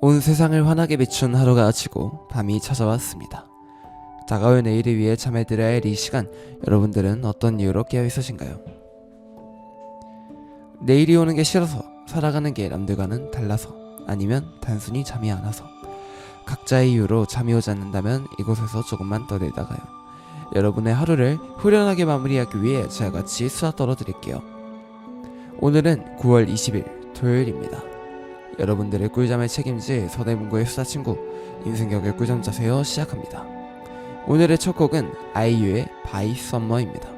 온 세상을 환하게 비춘 하루가 지고 밤이 찾아왔습니다. 다가올 내일을 위해 잠에들어야 할 이 시간, 여러분들은 어떤 이유로 깨어있으신가요? 내일이 오는 게 싫어서, 살아가는 게 남들과는 달라서, 아니면 단순히 잠이 안 와서. 각자의 이유로 잠이 오지 않는다면 이곳에서 조금만 떠들다가요, 여러분의 하루를 후련하게 마무리하기 위해 제가 같이 수다 떨어드릴게요. 오늘은 9월 20일 토요일입니다. 여러분들의 꿀잠을 책임질 서대문구의 수다친구 임승혁의 꿀잠 자세요 시작합니다. 오늘의 첫 곡은 아이유의 바이 썸머입니다.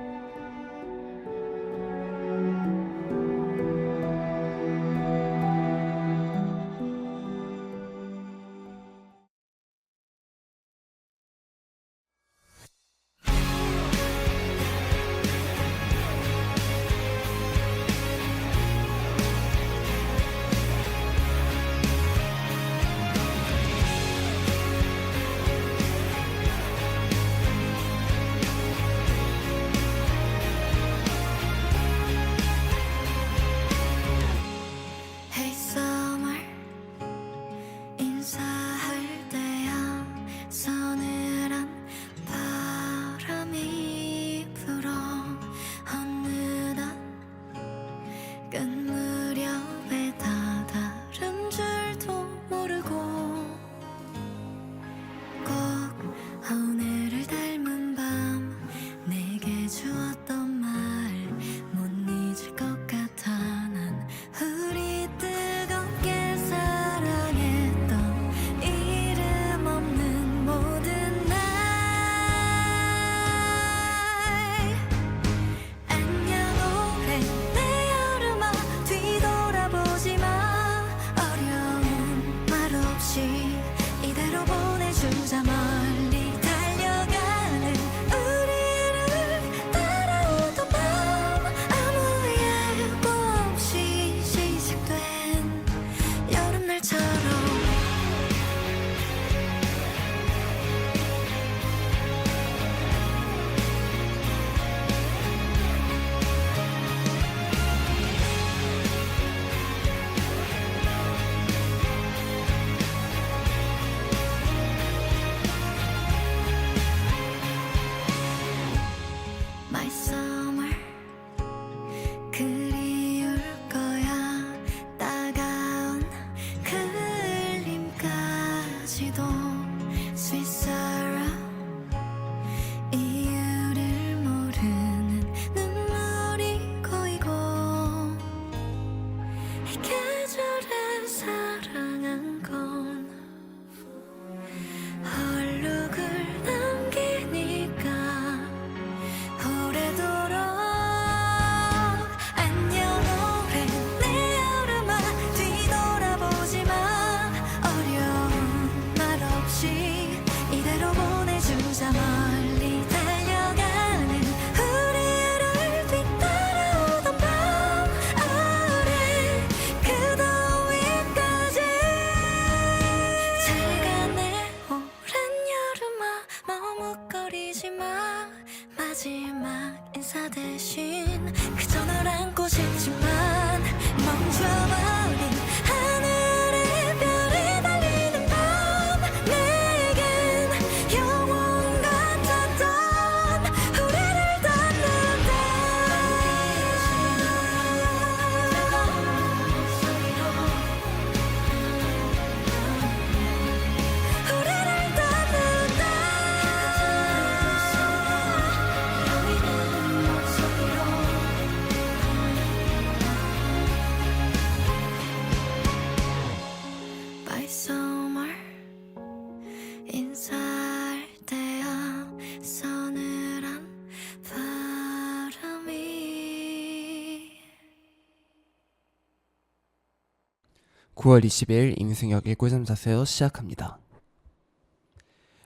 (9월 20일) 임승혁의 꿀잠 자세요 시작합니다.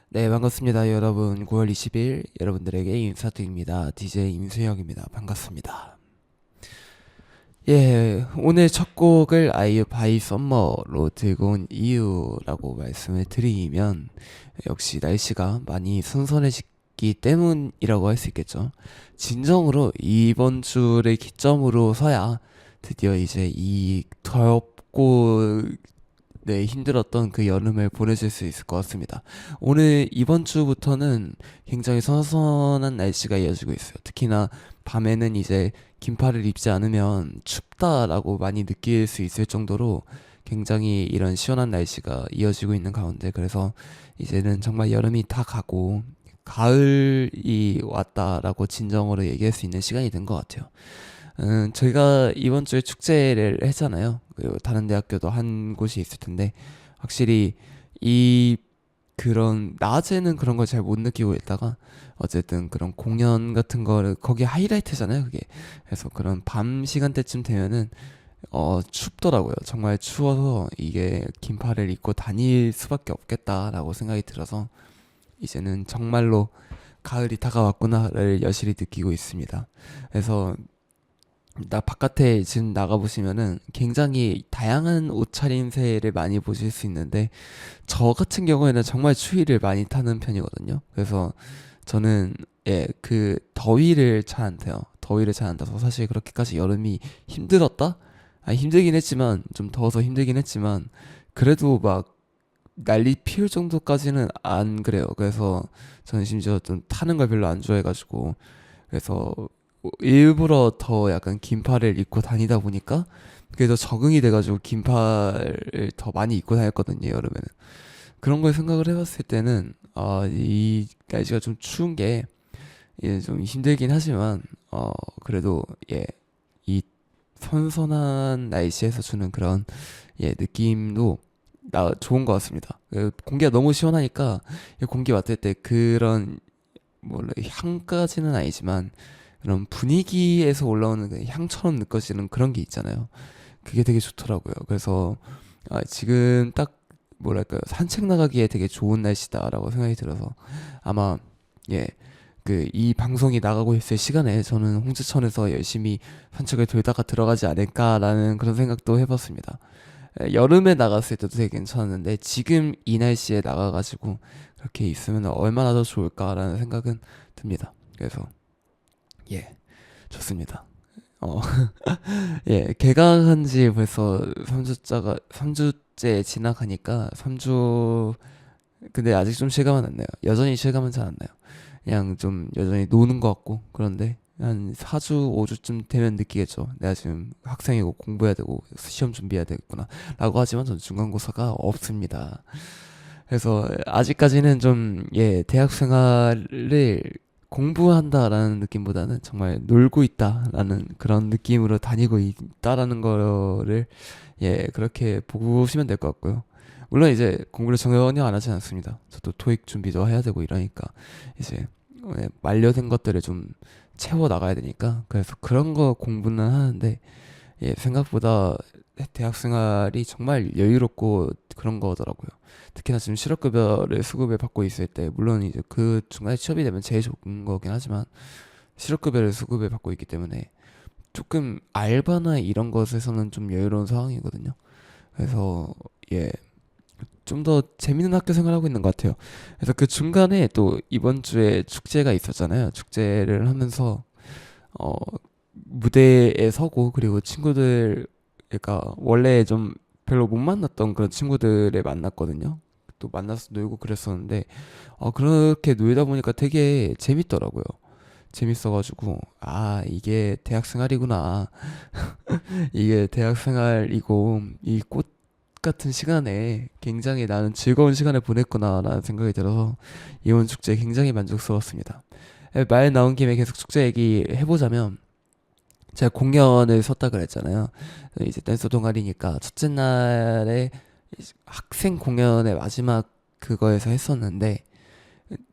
네, 반갑습니다 여러분. 9월 20일 여러분들에게 인사드립니다. DJ 임승혁입니다. 반갑습니다. 예, 오늘 첫 곡을 아이유 바이 썸머로 들고 온 이유라고 말씀을 드리면, 역시 날씨가 많이 선선해지기 때문이라고 할 수 있겠죠. 진정으로 이번 주를 기점으로 서야 드디어 이제 이 덥고 네, 힘들었던 그 여름을 보내실 수 있을 것 같습니다. 오늘 이번 주부터는 굉장히 선선한 날씨가 이어지고 있어요. 특히나 밤에는 이제 긴팔을 입지 않으면 춥다라고 많이 느낄 수 있을 정도로 굉장히 이런 시원한 날씨가 이어지고 있는 가운데, 그래서 이제는 정말 여름이 다 가고 가을이 왔다라고 진정으로 얘기할 수 있는 시간이 된 것 같아요. 저희가 이번 주에 축제를 했잖아요. 그리고 다른 대학교도 한 곳이 있을 텐데, 확실히 이 그런 낮에는 그런 걸 잘 못 느끼고 있다가 어쨌든 그런 공연 같은 거를, 거기 하이라이트잖아요, 그게. 그래서 그런 밤 시간대쯤 되면은 춥더라고요. 정말 추워서 이게 긴팔을 입고 다닐 수밖에 없겠다라고 생각이 들어서 이제는 정말로 가을이 다가왔구나를 여실히 느끼고 있습니다. 그래서 나 바깥에 지금 나가보시면은 굉장히 다양한 옷차림새를 많이 보실 수 있는데, 저 같은 경우에는 정말 추위를 많이 타는 편이거든요. 그래서 저는 그 더위를 잘 안 타요. 더위를 잘 안 타서 사실 그렇게까지 여름이 힘들었다? 아, 힘들긴 했지만, 좀 더워서 힘들긴 했지만, 그래도 막 난리 피울 정도까지는 안 그래요. 그래서 저는 심지어 좀 타는 걸 별로 안 좋아해가지고, 그래서 일부러 더 약간 긴팔을 입고 다니다 보니까 그게 더 적응이 돼가지고 긴팔을 더 많이 입고 다녔거든요, 여름에는. 그런 걸 생각을 해봤을 때는 이 날씨가 좀 추운 게 좀 힘들긴 하지만 그래도 이 선선한 날씨에서 주는 그런 느낌도 좋은 것 같습니다. 공기가 너무 시원하니까 이 공기 맡을 때 그런 뭐 향까지는 아니지만 그런 분위기에서 올라오는 그 향처럼 느껴지는 그런 게 있잖아요. 그게 되게 좋더라고요. 그래서 지금 딱 뭐랄까요, 산책 나가기에 되게 좋은 날씨다라고 생각이 들어서 아마 그 이 방송이 나가고 있을 시간에 저는 홍지천에서 열심히 산책을 돌다가 들어가지 않을까라는 그런 생각도 해봤습니다. 여름에 나갔을 때도 되게 괜찮았는데 지금 이 날씨에 나가가지고 그렇게 있으면 얼마나 더 좋을까라는 생각은 듭니다. 그래서 좋습니다. 어, 개강한 지 벌써 3주째 지나가니까 3주, 근데 아직 좀 실감은 안 나요. 여전히 실감은 잘 안 나요. 그냥 좀 여전히 노는 것 같고, 그런데 한 4주, 5주쯤 되면 느끼겠죠. 내가 지금 학생이고 공부해야 되고 시험 준비해야 되겠구나. 라고 하지만 전 중간고사가 없습니다. 그래서 아직까지는 좀, 대학 생활을 공부한다라는 느낌보다는 정말 놀고 있다라는 그런 느낌으로 다니고 있다라는 거를 그렇게 보시면 될 것 같고요. 물론 이제 공부를 전혀 안 하진 않습니다. 저도 토익 준비도 해야 되고 이러니까 이제 만료된 것들을 좀 채워 나가야 되니까, 그래서 그런 거 공부는 하는데 생각보다 대학 생활이 정말 여유롭고 그런 거더라고요. 특히나 지금 실업급여를 수급을 받고 있을 때, 물론 이제 그 중간에 취업이 되면 제일 좋은 거긴 하지만 실업급여를 수급을 받고 있기 때문에 조금 알바나 이런 것에서는 좀 여유로운 상황이거든요. 그래서 좀 더 재밌는 학교 생활하고 있는 것 같아요. 그래서 그 중간에 또 이번 주에 축제가 있었잖아요. 축제를 하면서 어, 무대에 서고, 그리고 친구들, 그러니까 원래 좀 별로 못 만났던 그런 친구들을 만났거든요. 또 만나서 놀고 그랬었는데 그렇게 놀다 보니까 되게 재밌더라고요. 재밌어가지고 이게 대학 생활이구나. 이게 대학 생활이고 이 꽃 같은 시간에 굉장히 나는 즐거운 시간을 보냈구나라는 생각이 들어서 이번 축제 굉장히 만족스러웠습니다. 말 나온 김에 계속 축제 얘기 해보자면, 제가 공연을 섰다 그랬잖아요. 이제 댄서 동아리니까 첫째 날에 학생 공연의 마지막 그거에서 했었는데,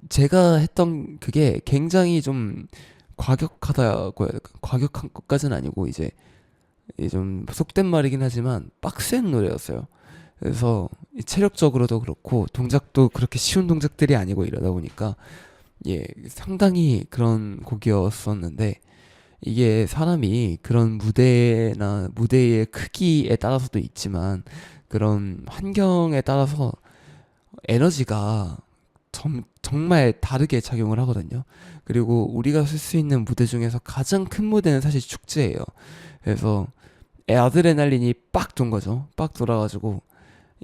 제가 했던 그게 굉장히 좀 과격하다고 해야 될까? 과격한 것까지는 아니고 이제 좀 속된 말이긴 하지만 빡센 노래였어요. 그래서 체력적으로도 그렇고 동작도 그렇게 쉬운 동작들이 아니고 이러다 보니까 상당히 그런 곡이었었는데, 이게 사람이 그런 무대나 무대의 크기에 따라서도 있지만 그런 환경에 따라서 에너지가 정말 다르게 작용을 하거든요. 그리고 우리가 쓸 수 있는 무대 중에서 가장 큰 무대는 사실 축제예요. 그래서 아드레날린이 빡 돈 거죠. 빡 돌아가지고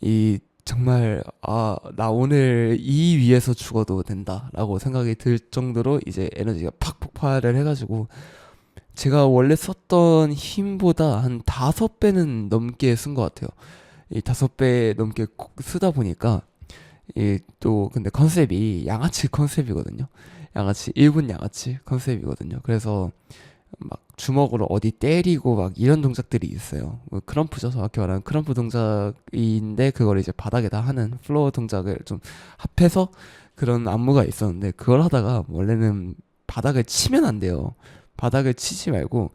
이 정말 나 오늘 이 위에서 죽어도 된다라고 생각이 들 정도로 이제 에너지가 팍 폭발을 해가지고 제가 원래 썼던 힘보다 한 5배는 넘게 쓴 것 같아요. 이 5배 넘게 쓰다 보니까 이 또 근데 컨셉이 양아치 컨셉이거든요. 양아치 1분 양아치 컨셉이거든요. 그래서 막 주먹으로 어디 때리고 막 이런 동작들이 있어요. 뭐 크럼프죠. 정확히 말하면 크럼프 동작인데 그걸 이제 바닥에다 하는 플로어 동작을 좀 합해서 그런 안무가 있었는데 그걸 하다가 원래는 바닥을 치면 안 돼요. 바닥을 치지 말고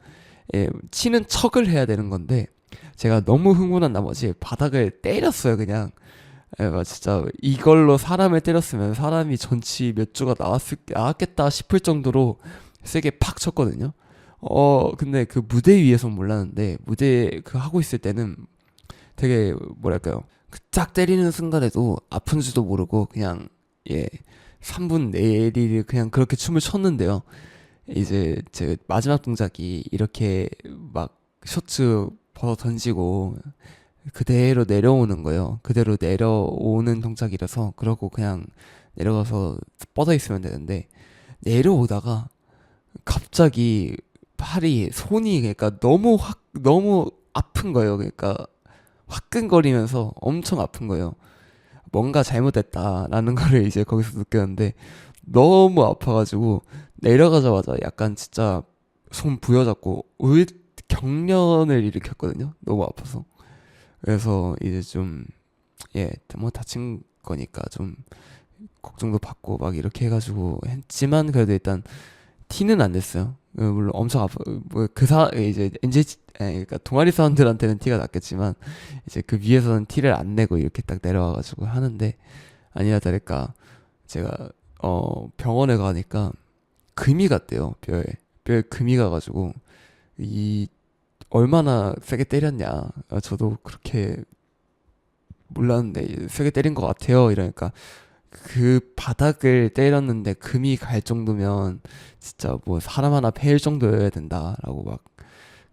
치는 척을 해야 되는 건데 제가 너무 흥분한 나머지 바닥을 때렸어요. 그냥 진짜 이걸로 사람을 때렸으면 사람이 전치 몇 주가 나왔겠다 싶을 정도로 세게 팍 쳤거든요. 근데 그 무대 위에서 몰랐는데 무대 그 하고 있을 때는 되게 뭐랄까요. 그 짝 때리는 순간에도 아픈지도 모르고 그냥 예 3분 내리를 그냥 그렇게 춤을 췄는데요. 이제 제 마지막 동작이 이렇게 막 셔츠 벗어 던지고 그대로 내려오는 거예요. 그대로 내려오는 동작이라서 그러고 그냥 내려가서 뻗어 있으면 되는데 내려오다가 갑자기 팔이 손이 그러니까 너무 아픈 거예요. 그러니까 화끈거리면서 엄청 아픈 거예요. 뭔가 잘못됐다라는 거를 이제 거기서 느꼈는데 너무 아파가지고 내려가자마자 약간 진짜 손 부여잡고 경련을 일으켰거든요. 너무 아파서. 그래서 이제 좀 뭐 다친 거니까 좀 걱정도 받고 막 이렇게 해가지고 했지만 그래도 일단 티는 안 냈어요. 물론 엄청 아파. 이제 그러니까 동아리 사원들한테는 티가 났겠지만 이제 그 위에서는 티를 안 내고 이렇게 딱 내려와가지고 하는데 아니나 다를까 제가 병원에 가니까 금이 갔대요. 뼈에 금이 가가지고 이 얼마나 세게 때렸냐. 저도 그렇게 몰랐는데 세게 때린 것 같아요. 이러니까 그 바닥을 때렸는데 금이 갈 정도면 진짜 뭐 사람 하나 패일 정도여야 된다라고 막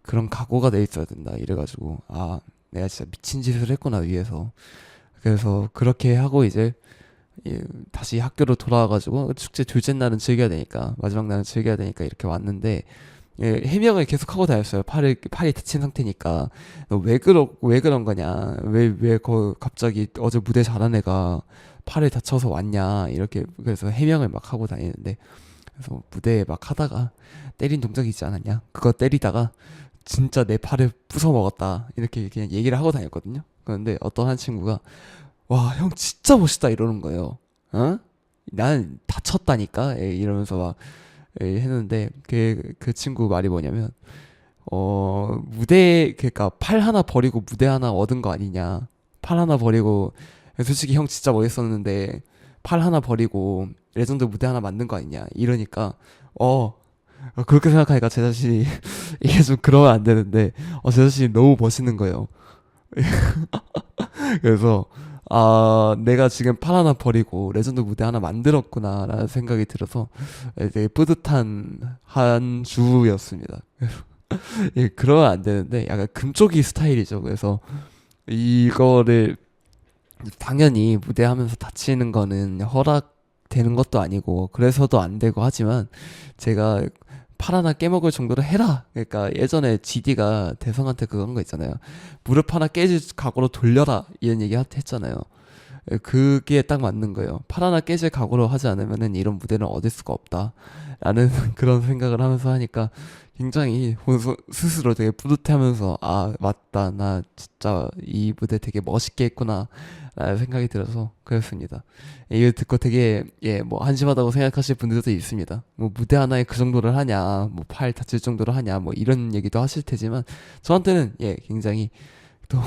그런 각오가 돼 있어야 된다 이래가지고 내가 진짜 미친 짓을 했구나 위에서. 그래서 그렇게 하고 이제 다시 학교로 돌아와가지고 축제 둘째 날은 즐겨야 되니까 마지막 날은 즐겨야 되니까 이렇게 왔는데 해명을 계속 하고 다녔어요. 팔이 다친 상태니까 너 왜 그런 거냐, 갑자기 어제 무대 잘한 애가 팔을 다쳐서 왔냐 이렇게 그래서 해명을 막 하고 다니는데 그래서 무대에 막 하다가 때린 동작이 있지 않았냐, 그거 때리다가 진짜 내 팔을 부숴 먹었다 이렇게 그냥 얘기를 하고 다녔거든요. 그런데 어떤 한 친구가 와 형 진짜 멋있다 이러는 거예요. 어? 난 다쳤다니까 이러면서 막 했는데 그 친구 말이 뭐냐면 그러니까 팔 하나 버리고 무대 하나 얻은 거 아니냐. 팔 하나 버리고 솔직히 형 진짜 멋있었는데 팔 하나 버리고 레전드 무대 하나 만든 거 아니냐 이러니까 그렇게 생각하니까 제 자신이 이게 좀 그러면 안 되는데 제 자신이 너무 멋있는 거예요. 그래서 내가 지금 팔 하나 버리고 레전드 무대 하나 만들었구나라는 생각이 들어서 되게 뿌듯한 한 주였습니다. 그러면 안 되는데 약간 금쪽이 스타일이죠. 그래서 이거를 당연히 무대하면서 다치는 거는 허락되는 것도 아니고 그래서도 안 되고 하지만 제가 팔 하나 깨먹을 정도로 해라. 그러니까 예전에 GD가 대성한테 그런 거 있잖아요. 무릎 하나 깨질 각오로 돌려라 이런 얘기 했잖아요. 그게 딱 맞는 거예요. 팔 하나 깨질 각오로 하지 않으면은 이런 무대는 얻을 수가 없다라는 그런 생각을 하면서 하니까 굉장히 스스로 되게 뿌듯해하면서 맞다, 나 진짜 이 무대 되게 멋있게 했구나 라는 생각이 들어서 그랬습니다. 이거 듣고 되게 뭐 한심하다고 생각하실 분들도 있습니다. 뭐 무대 하나에 그 정도를 하냐, 뭐 팔 다칠 정도로 하냐, 뭐 이런 얘기도 하실 테지만 저한테는 굉장히 또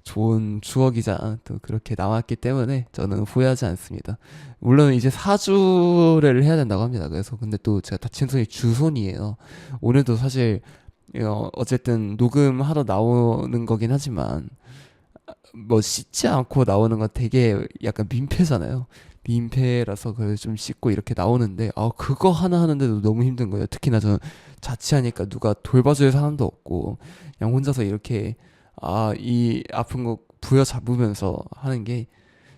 좋은 추억이자 또 그렇게 남았기 때문에 저는 후회하지 않습니다. 물론 이제 4주를 해야 된다고 합니다. 그래서 근데 또 제가 다친 손이 주손이에요. 오늘도 사실 어쨌든 녹음하러 나오는 거긴 하지만 뭐 씻지 않고 나오는 건 되게 약간 민폐잖아요. 민폐라서 그걸 좀 씻고 이렇게 나오는데 그거 하나 하는데도 너무 힘든 거예요. 특히나 저는 자취하니까 누가 돌봐줄 사람도 없고 그냥 혼자서 이렇게 이 아픈 거 부여잡으면서 하는 게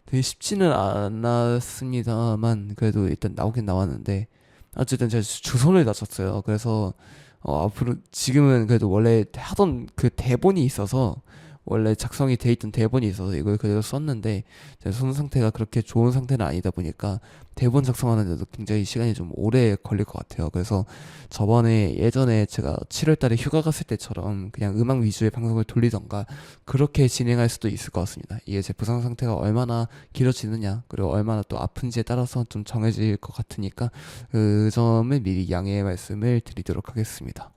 되게 쉽지는 않았습니다만 그래도 일단 나오긴 나왔는데 어쨌든 제가 두 손을 다쳤어요. 그래서 앞으로 지금은 그래도 원래 하던 그 대본이 있어서 원래 작성이 돼 있던 대본이 있어서 이걸 그대로 썼는데 제 손 상태가 그렇게 좋은 상태는 아니다 보니까 대본 작성하는데도 굉장히 시간이 좀 오래 걸릴 것 같아요. 그래서 저번에 예전에 제가 7월 달에 휴가 갔을 때처럼 그냥 음악 위주의 방송을 돌리던가 그렇게 진행할 수도 있을 것 같습니다. 이게 제 부상 상태가 얼마나 길어지느냐 그리고 얼마나 또 아픈지에 따라서 좀 정해질 것 같으니까 그 점을 미리 양해의 말씀을 드리도록 하겠습니다.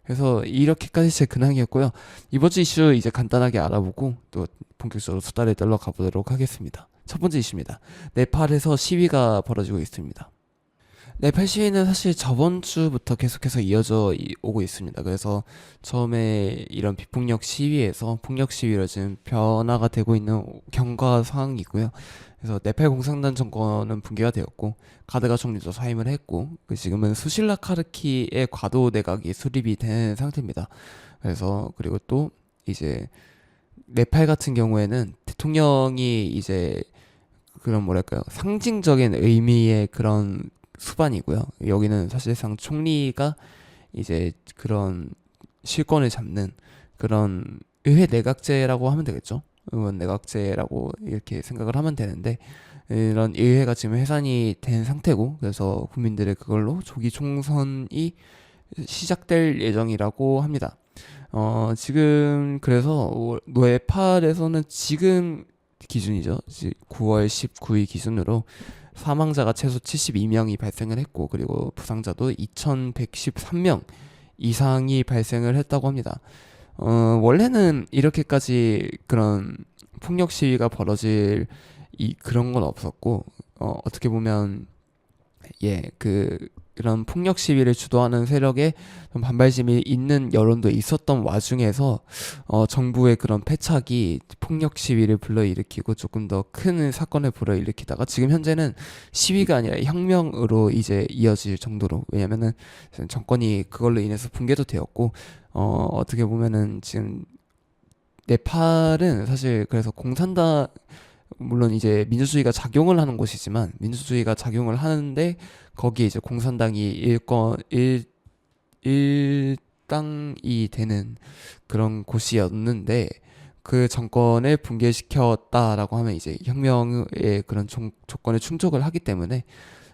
그래서 이렇게까지 제 근황이었고요. 이번 주 이슈 이제 간단하게 알아보고 또 본격적으로 수다를 떨러 가보도록 하겠습니다. 첫 번째 이슈입니다. 네팔에서 시위가 벌어지고 있습니다. 네팔 시위는 사실 저번 주부터 계속해서 이어져 오고 있습니다. 그래서 처음에 이런 비폭력 시위에서 폭력 시위로 지금 변화가 되고 있는 경과 상황이고요. 그래서 네팔 공산당 정권은 붕괴가 되었고 가드가 총리도 사임을 했고 지금은 수실라 카르키의 과도 내각이 수립이 된 상태입니다. 그래서 그리고 또 이제 네팔 같은 경우에는 대통령이 이제 그런 뭐랄까요 상징적인 의미의 그런 수반이고요. 여기는 사실상 총리가 이제 그런 실권을 잡는 그런 의회 내각제라고 하면 되겠죠. 의원 내각제라고 이렇게 생각을 하면 되는데 이런 의회가 지금 해산이 된 상태고 그래서 국민들의 그걸로 조기 총선이 시작될 예정이라고 합니다. 지금 그래서 네팔에서는 지금 기준이죠. 9월 19일 기준으로 사망자가 최소 72명이 발생을 했고 그리고 부상자도 2113명 이상이 발생을 했다고 합니다. 원래는 이렇게까지 그런 폭력 시위가 벌어질 그런 건 없었고 어떻게 보면 그런 폭력 시위를 주도하는 세력에 좀 반발심이 있는 여론도 있었던 와중에서 정부의 그런 패착이 폭력 시위를 불러일으키고 조금 더 큰 사건을 불러일으키다가 지금 현재는 시위가 아니라 혁명으로 이제 이어질 정도로 왜냐면은 정권이 그걸로 인해서 붕괴도 되었고 어떻게 보면은 지금 네팔은 사실 그래서 공산당 물론 이제 민주주의가 작용을 하는 곳이지만 민주주의가 작용을 하는데 거기에 이제 공산당이 일당이 되는 그런 곳이었는데 그 정권을 붕괴시켰다라고 하면 이제 혁명의 그런 조건에 충족을 하기 때문에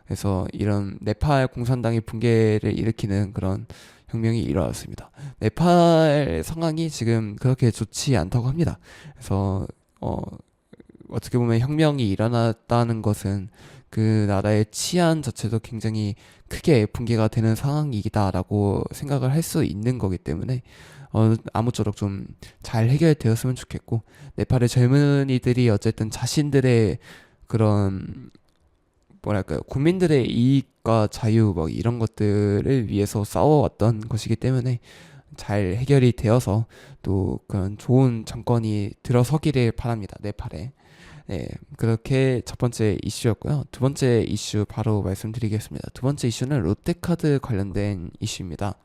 그래서 이런 네팔 공산당이 붕괴를 일으키는 그런 혁명이 일어났습니다. 네팔 상황이 지금 그렇게 좋지 않다고 합니다. 그래서 어떻게 보면 혁명이 일어났다는 것은 그 나라의 치안 자체도 굉장히 크게 붕괴가 되는 상황이다라고 생각을 할 수 있는 거기 때문에 아무쪼록 좀 잘 해결되었으면 좋겠고 네팔의 젊은이들이 어쨌든 자신들의 그런 뭐랄까요 국민들의 이익과 자유 뭐 이런 것들을 위해서 싸워왔던 것이기 때문에 잘 해결이 되어서 또 그런 좋은 정권이 들어서기를 바랍니다. 네팔에. 네, 그렇게 첫 번째 이슈였고요. 두 번째 이슈 바로 말씀드리겠습니다. 두 번째 이슈는 롯데카드 관련된 이슈입니다.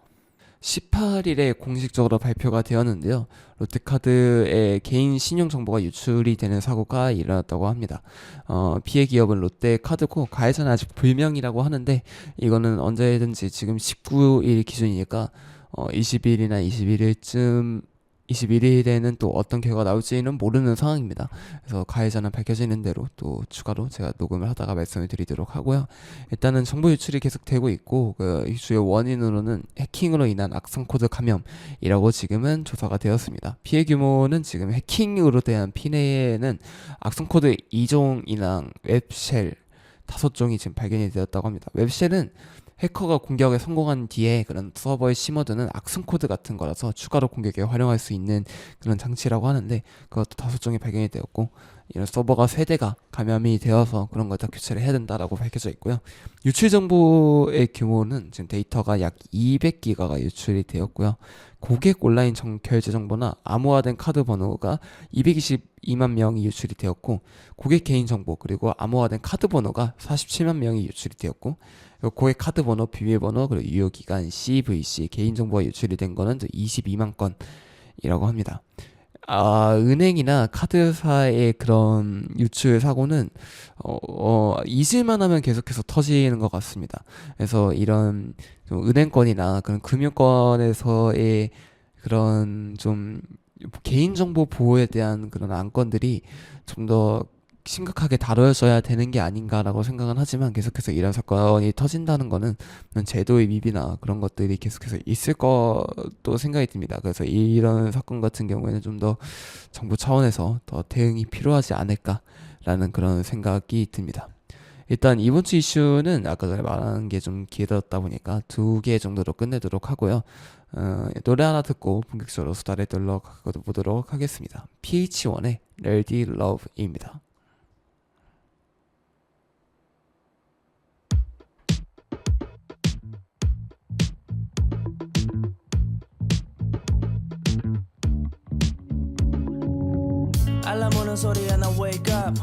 18일에 공식적으로 발표가 되었는데요. 롯데카드의 개인 신용 정보가 유출이 되는 사고가 일어났다고 합니다. 피해 기업은 롯데카드고 가해자는 아직 불명이라고 하는데 이거는 언제든지 지금 19일 기준이니까 20일이나 21일에는 또 어떤 결과가 나올지는 모르는 상황입니다. 그래서 가해자는 밝혀지는 대로 또 추가로 제가 녹음을 하다가 말씀을 드리도록 하고요. 일단은 정보 유출이 계속되고 있고 그 주요 원인으로는 해킹으로 인한 악성 코드 감염이라고 지금은 조사가 되었습니다. 피해 규모는 지금 해킹으로 대한 피해는 악성 코드 2종이랑 웹쉘 5종이 지금 발견이 되었다고 합니다. 웹쉘은 해커가 공격에 성공한 뒤에 그런 서버에 심어두는 악성 코드 같은 거라서 추가로 공격에 활용할 수 있는 그런 장치라고 하는데 그것도 5종이 발견이 되었고 이런 서버가 3대가 감염이 되어서 그런 걸 다 교체를 해야 된다라고 밝혀져 있고요. 유출 정보의 규모는 지금 데이터가 약 200기가가 유출이 되었고요. 고객 온라인 결제 정보나 암호화된 카드 번호가 222만 명이 유출이 되었고 고객 개인 정보 그리고 암호화된 카드 번호가 47만 명이 유출이 되었고 고객 카드 번호, 비밀번호, 그리고 유효기간, CVC, 개인정보가 유출이 된 거는 22만 건이라고 합니다. 은행이나 카드사의 그런 유출 사고는 잊을만 하면 계속해서 터지는 것 같습니다. 그래서 이런 좀 은행권이나 그런 금융권에서의 그런 좀 개인정보 보호에 대한 그런 안건들이 좀 더 심각하게 다뤄져야 되는 게 아닌가라고 생각은 하지만 계속해서 이런 사건이 터진다는 거는 제도의 미비나 그런 것들이 계속해서 있을 것도 생각이 듭니다. 그래서 이런 사건 같은 경우에는 좀 더 정부 차원에서 더 대응이 필요하지 않을까라는 그런 생각이 듭니다. 일단 이번 주 이슈는 아까 전에 말한 게 좀 길었다 보니까 두 개 정도로 끝내도록 하고요. 노래 하나 듣고 본격적으로 수다를 떨러 보도록 하겠습니다. PH1의 Lady Love입니다. 알람 오는 소리에 나 wake up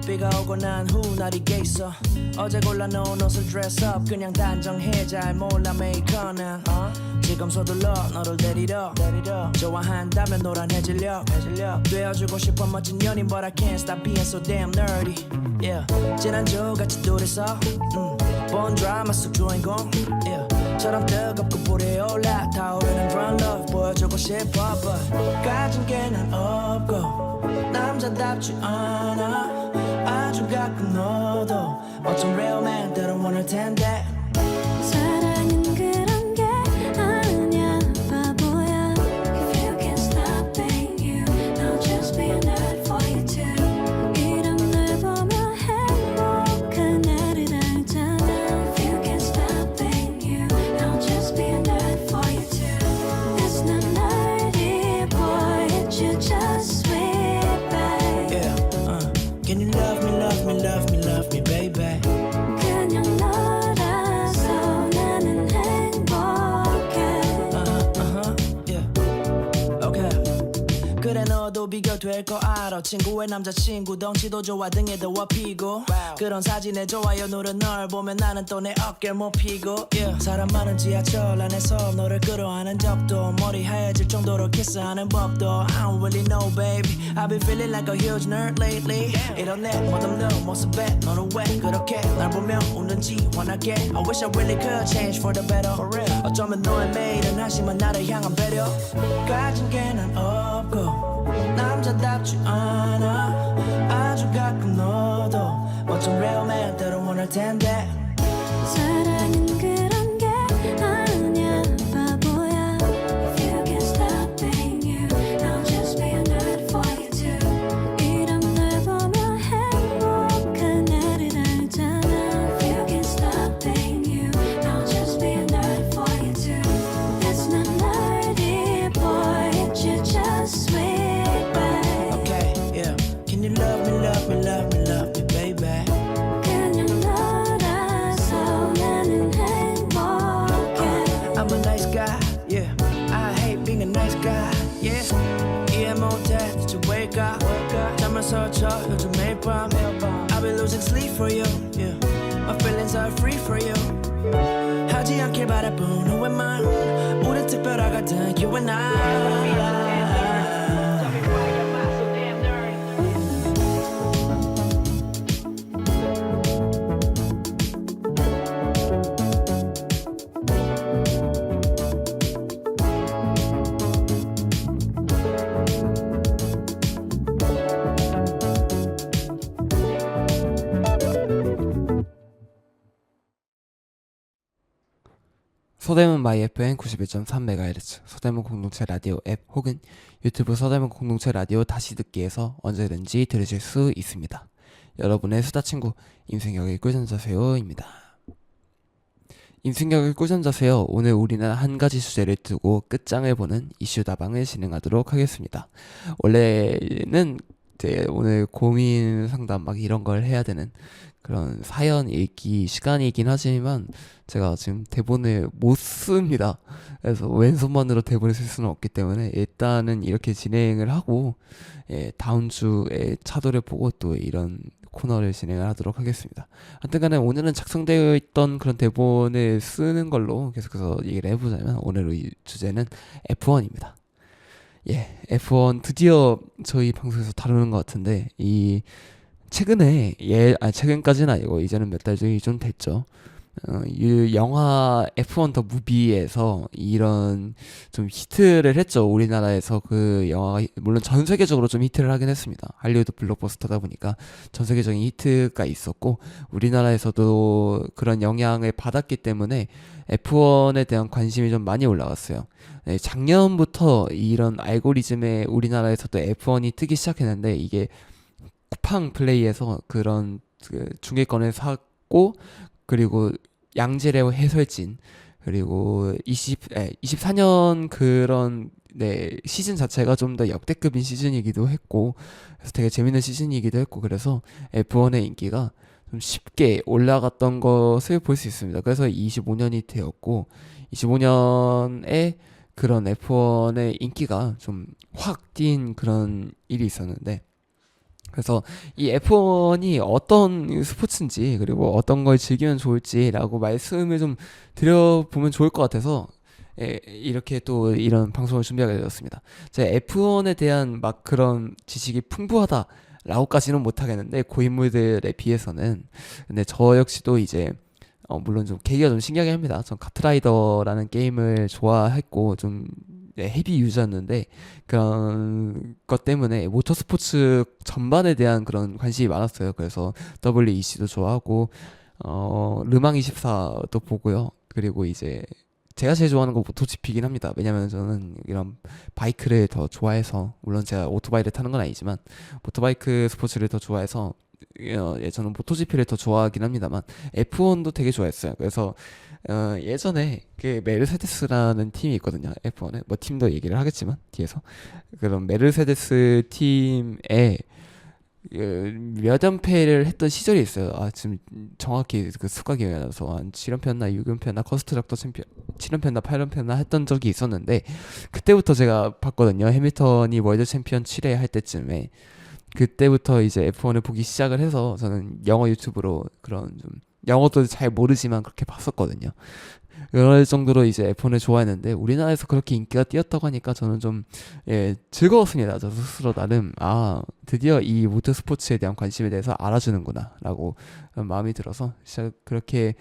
비가 오고 난 후 날이 겠어 어제 골라놓은 옷을 dress up 그냥 단정해 잘 몰라 메이커는 지금 서둘러 너를 데리러 좋아한다면 노란해질려 되어주고 싶어 멋진 연인 But I can't stop being so damn nerdy yeah. 지난주 같이 둘이서 본 드라마 속 주인공 yeah. 처럼 뜨겁고 불이 올라 타오르는 brown love 보여주고 싶어 But 가진 게 난 없고 남자답지 않아 아주 가끔 너도 어쩜 real man들은 원할 텐데 사랑은 그런 게 아니야 바보야 If you can't stop being you I'll just be a nerd for you too 이런 날 보면 행복한 나를 알잖아 If you can't stop being you I'll just be a nerd for you too It's not nerdy boy it's you just sweet babe yeah. Can you love me, love me, love me, love me, baby 그냥 너라서 나는 행복해 yeah. Okay. 그래 너도 비교될 거 알아 친구의 남자친구 덩치도 좋아 등에 더워 피고 그런 사진에 좋아요 누른 널 보면 나는 또 내 어깨를 못 피고 yeah. 사람 많은 지하철 안에서 너를 끌어안은 적도 머리 하얘질 정도로 키스하는 법도 I don't really know baby I've been feeling like a huge nerd lately 이런 내 멋없는 모습에 너는 왜 그렇게 날 보며 웃는지 환하게 I wish I really could change for the better 어쩌면 너의 매일은 한심한 나를 향한 배려 가진 게 난 없고 남자답지 않아 아주 가끔 너도 멋진 real man들은 원할 텐데 사랑은 그런 게 아니야 바보야 If you can't stop being you I'll just be a nerd for you too 이런 날 보면 행복한 나를 알잖아 If you can't stop being you I'll just be a nerd for you too It's not nerdy boy it's you just sweet babe Okay, yeah. Can you love me, love me, love me, love me, baby 그냥 너라서 나는 행복해 I'm a nice guy, yeah. I hate being a nice guy, yeah. 이해 못해, did you wake up? 잠을 설쳐, 요즘 매일 밤 I've been losing sleep for you, yeah. My feelings are free for you 하지 않길 바라본 후회만 우린 특별하거든, you and I 서대문 마이 FM 91.3MHz 서대문 공동체 라디오 앱 혹은 유튜브 서대문 공동체 라디오 다시 듣기에서 언제든지 들으실 수 있습니다. 여러분의 수다 친구 임승혁의 꿀잠자세요입니다. 임승혁의 꿀잠자세요. 오늘 우리는 한 가지 주제를 두고 끝장을 보는 이슈 다방을 진행하도록 하겠습니다. 원래는 오늘 고민 상담 막 이런 걸 해야 되는 그런 사연 읽기 시간이긴 하지만 제가 지금 대본을 못 씁니다. 그래서 왼손만으로 대본을 쓸 수는 없기 때문에 일단은 이렇게 진행을 하고 다음 주에 차도를 보고 또 이런 코너를 진행을 하도록 하겠습니다. 하여튼간에 오늘은 작성되어 있던 그런 대본을 쓰는 걸로 계속해서 얘기를 해보자면 오늘의 주제는 F1입니다. 예, F1 드디어 저희 방송에서 다루는 것 같은데 이 최근에 최근까지는 아니고 이제는 몇 달 전이 좀 됐죠. 이 영화 F1 더 무비에서 이런 좀 히트를 했죠. 우리나라에서 그 영화가 물론 전 세계적으로 좀 히트를 하긴 했습니다. 할리우드 블록버스터다 보니까 전 세계적인 히트가 있었고 우리나라에서도 그런 영향을 받았기 때문에 F1에 대한 관심이 좀 많이 올라갔어요. 네, 작년부터 이런 알고리즘에 우리나라에서도 F1이 뜨기 시작했는데 이게 쿠팡 플레이에서 그런 그 중계권을 샀고 그리고 양질의 해설진 그리고 24년 그런 시즌 자체가 좀 더 역대급인 시즌이기도 했고 그래서 되게 재밌는 시즌이기도 했고 그래서 F1의 인기가 좀 쉽게 올라갔던 것을 볼 수 있습니다. 그래서 25년이 되었고 25년에 그런 F1의 인기가 좀 확 뛴 그런 일이 있었는데 그래서 이 F1이 어떤 스포츠인지 그리고 어떤 걸 즐기면 좋을지라고 말씀을 좀 드려보면 좋을 것 같아서 이렇게 또 이런 방송을 준비하게 되었습니다. 제가 F1에 대한 막 그런 지식이 풍부하다라고까지는 못하겠는데 고인물들에 비해서는 근데 저 역시도 이제 물론 좀 계기가 좀 신기하게 합니다. 전 카트라이더라는 게임을 좋아했고 좀 헤비 유저였는데 그런 것 때문에 모터스포츠 전반에 대한 그런 관심이 많았어요. 그래서 WEC도 좋아하고 르망24도 보고요. 그리고 이제 제가 제일 좋아하는 거 모토GP긴 합니다. 왜냐면 저는 이런 바이크를 더 좋아해서 물론 제가 오토바이를 타는 건 아니지만 모토바이크 스포츠를 더 좋아해서 저는 모토GP를 더 좋아하긴 합니다만 F1도 되게 좋아했어요. 그래서 예전에 그 메르세데스라는 팀이 있거든요. F1에 뭐 팀도 얘기를 하겠지만 뒤에서 그런 메르세데스 팀에 몇 연패를 했던 시절이 있어요. 지금 정확히 그 수가 기억이 안 나서 한 7연패였나 6연패였나 커스트럭터 챔피언 7연패였나 8연패였나 했던 적이 있었는데 그때부터 제가 봤거든요. 해밀턴이 월드 챔피언 7회 할 때쯤에 그때부터 이제 F1을 보기 시작을 해서 저는 영어 유튜브로 그런 좀 영어도 잘 모르지만 그렇게 봤었거든요. 그럴 정도로 이제 F1을 좋아했는데 우리나라에서 그렇게 인기가 뛰었다고 하니까 저는 좀 즐거웠습니다. 저 스스로 나름 드디어 이 모터스포츠에 대한 관심에 대해서 알아주는구나 라고 마음이 들어서 그렇게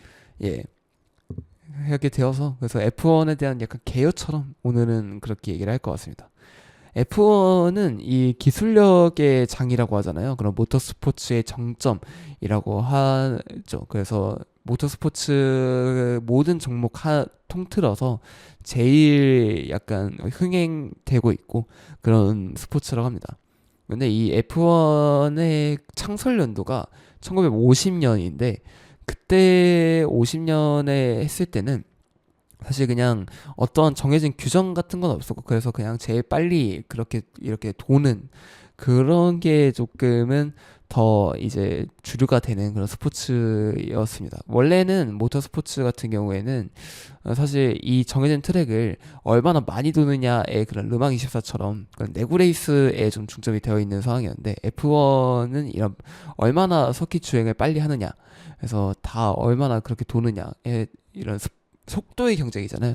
하게 되어서 그래서 F1에 대한 약간 개요처럼 오늘은 그렇게 얘기를 할 것 같습니다. F1은 이 기술력의 장이라고 하잖아요. 그런 모터스포츠의 정점이라고 하죠. 그래서 모터스포츠 모든 종목 통틀어서 제일 약간 흥행되고 있고 그런 스포츠라고 합니다. 근데 이 F1의 창설 연도가 1950년인데 그때 50년에 했을 때는 사실 그냥 어떤 정해진 규정 같은 건 없었고 그래서 그냥 제일 빨리 그렇게 이렇게 도는 그런 게 조금은 더 이제 주류가 되는 그런 스포츠였습니다. 원래는 모터스포츠 같은 경우에는 사실 이 정해진 트랙을 얼마나 많이 도느냐의 그런 르망24처럼 그런 내구 레이스에 좀 중점이 되어 있는 상황이었는데 F1은 이런 얼마나 서킷 주행을 빨리 하느냐 그래서 다 얼마나 그렇게 도느냐의 이런 속도의 경쟁이잖아요.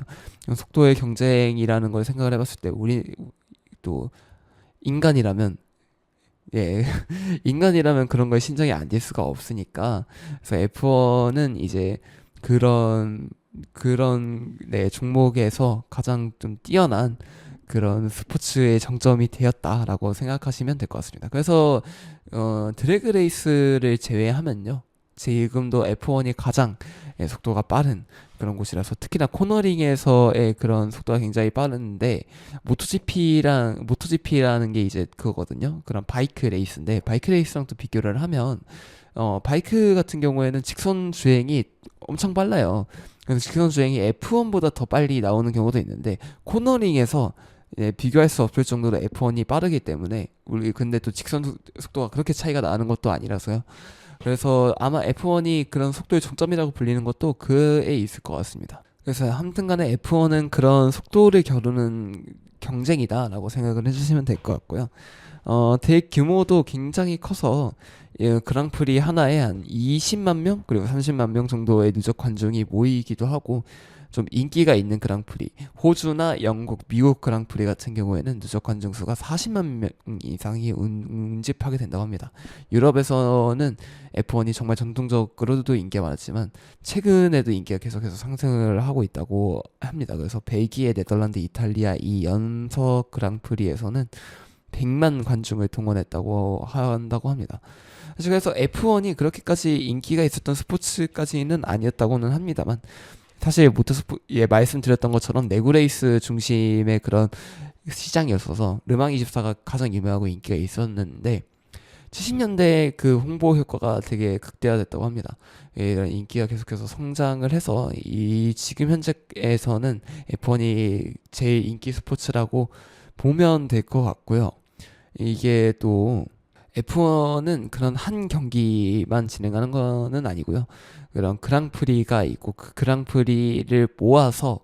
속도의 경쟁이라는 걸 생각을 해봤을 때 우리 또 인간이라면 인간이라면 그런 걸 신경이 안 될 수가 없으니까 그래서 F1은 이제 그런 종목에서 가장 좀 뛰어난 그런 스포츠의 정점이 되었다라고 생각하시면 될 것 같습니다. 그래서 드래그 레이스를 제외하면요. 지금도 F1이 가장 속도가 빠른 그런 곳이라서 특히나 코너링에서의 그런 속도가 굉장히 빠른데 모토GP라는 게 이제 그거거든요. 그런 바이크 레이스인데 바이크 레이스랑 또 비교를 하면 바이크 같은 경우에는 직선 주행이 엄청 빨라요. 그래서 직선 주행이 F1보다 더 빨리 나오는 경우도 있는데 코너링에서 비교할 수 없을 정도로 F1이 빠르기 때문에 우리 근데 또 직선 속도가 그렇게 차이가 나는 것도 아니라서요. 그래서 아마 F1이 그런 속도의 정점이라고 불리는 것도 그에 있을 것 같습니다. 그래서 아무튼간에 F1은 그런 속도를 겨루는 경쟁이다라고 생각을 해주시면 될 것 같고요. 대규모도 굉장히 커서 그랑프리 하나에 한 20만 명 그리고 30만 명 정도의 누적 관중이 모이기도 하고 좀 인기가 있는 그랑프리, 호주나 영국, 미국 그랑프리 같은 경우에는 누적 관중 수가 40만 명 이상이 운집하게 된다고 합니다. 유럽에서는 F1이 정말 전통적으로도 인기가 많았지만 최근에도 인기가 계속해서 상승을 하고 있다고 합니다. 그래서 벨기에, 네덜란드, 이탈리아 이 연석 그랑프리에서는 100만 관중을 동원했다고 한다고 합니다. 사실 그래서 F1이 그렇게까지 인기가 있었던 스포츠까지는 아니었다고는 합니다만, 사실 말씀드렸던 것처럼 레그레이스 중심의 그런 시장이었어서 르망24가 가장 유명하고 인기가 있었는데 70년대 그 홍보 효과가 되게 극대화됐다고 합니다. 이런 인기가 계속해서 성장을 해서 이 지금 현재에서는 F1이 제일 인기 스포츠라고 보면 될 것 같고요. 이게 또 F1은 그런 한 경기만 진행하는 거는 아니고요. 그런 그랑프리가 있고 그 그랑프리를 모아서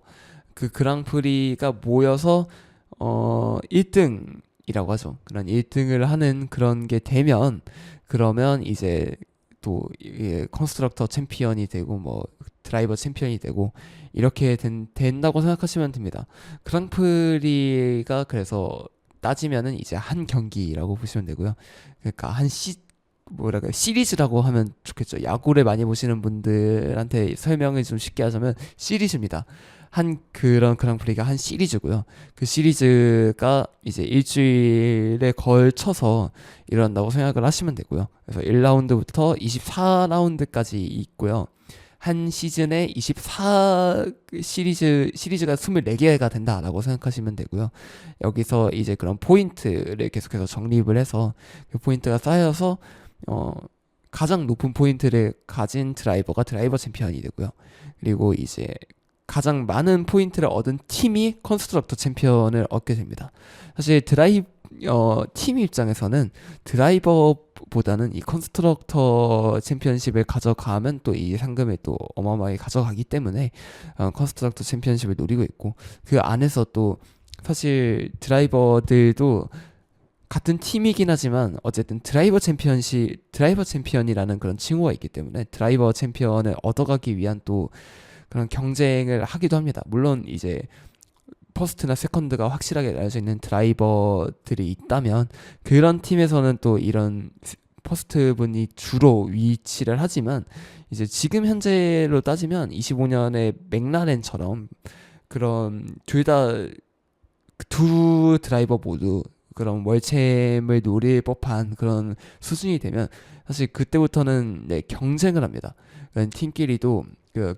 그 그랑프리가 모여서 1등이라고 하죠. 그런 1등을 하는 그런 게 되면 그러면 이제 또 컨스트럭터 챔피언이 되고 뭐 드라이버 챔피언이 되고 이렇게 된다고 생각하시면 됩니다. 그랑프리가 그래서 따지면은 이제 한 경기라고 보시면 되고요. 그러니까 시리즈라고 하면 좋겠죠. 야구를 많이 보시는 분들한테 설명을 좀 쉽게 하자면 시리즈입니다. 그런 그랑프리가 한 시리즈고요. 그 시리즈가 이제 일주일에 걸쳐서 일어난다고 생각을 하시면 되고요. 그래서 1라운드부터 24라운드까지 있고요. 한 시즌에 시리즈가 24개가 된다라고 생각하시면 되고요. 여기서 이제 그런 포인트를 계속해서 적립을 해서 그 포인트가 쌓여서 가장 높은 포인트를 가진 드라이버가 드라이버 챔피언이 되고요. 그리고 이제 가장 많은 포인트를 얻은 팀이 컨스트럭터 챔피언을 얻게 됩니다. 사실 팀 입장에서는 드라이버보다는 이 컨스트럭터 챔피언십을 가져가면 또 이 상금을 또 어마어마하게 가져가기 때문에 컨스트럭터 챔피언십을 노리고 있고, 그 안에서 또 사실 드라이버들도 같은 팀이긴 하지만 어쨌든 드라이버 챔피언이라는 그런 칭호가 있기 때문에 드라이버 챔피언을 얻어가기 위한 또 그런 경쟁을 하기도 합니다. 물론 이제 퍼스트나 세컨드가 확실하게 나눠져 있는 드라이버들이 있다면 그런 팀에서는 또 이런 퍼스트 분이 주로 위치를 하지만, 이제 지금 현재로 따지면 25년의 맥라렌처럼 그런 두 드라이버 모두 그런 월챔을 노릴 법한 그런 수준이 되면 사실 그때부터는 경쟁을 합니다. 팀끼리도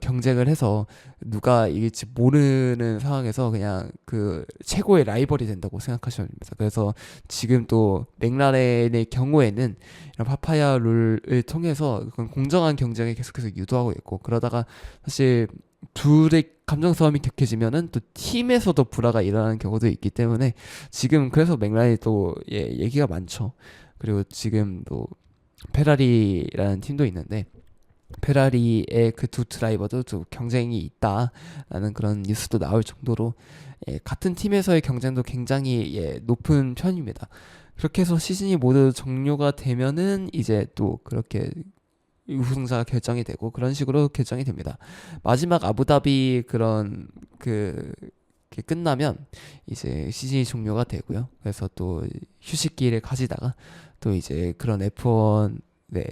경쟁을 해서 누가 이길지 모르는 상황에서 그냥 그 최고의 라이벌이 된다고 생각하시면 됩니다. 그래서 지금 또 맥라렌의 경우에는 이런 파파야 룰을 통해서 공정한 경쟁을 계속해서 유도하고 있고, 그러다가 사실 둘의 감정 싸움이 격해지면은 또 팀에서도 불화가 일어나는 경우도 있기 때문에 지금 그래서 맥라렌이 또 얘기가 많죠. 그리고 지금 또 페라리라는 팀도 있는데 페라리의 그 두 드라이버도 또 경쟁이 있다라는 그런 뉴스도 나올 정도로 같은 팀에서의 경쟁도 굉장히 높은 편입니다. 그렇게 해서 시즌이 모두 종료가 되면은 이제 또 그렇게 우승자가 결정이 되고 그런 식으로 결정이 됩니다. 마지막 아부다비 그런 그게 끝나면 이제 시즌이 종료가 되고요. 그래서 또 휴식기를 가지다가 또 이제 그런 F1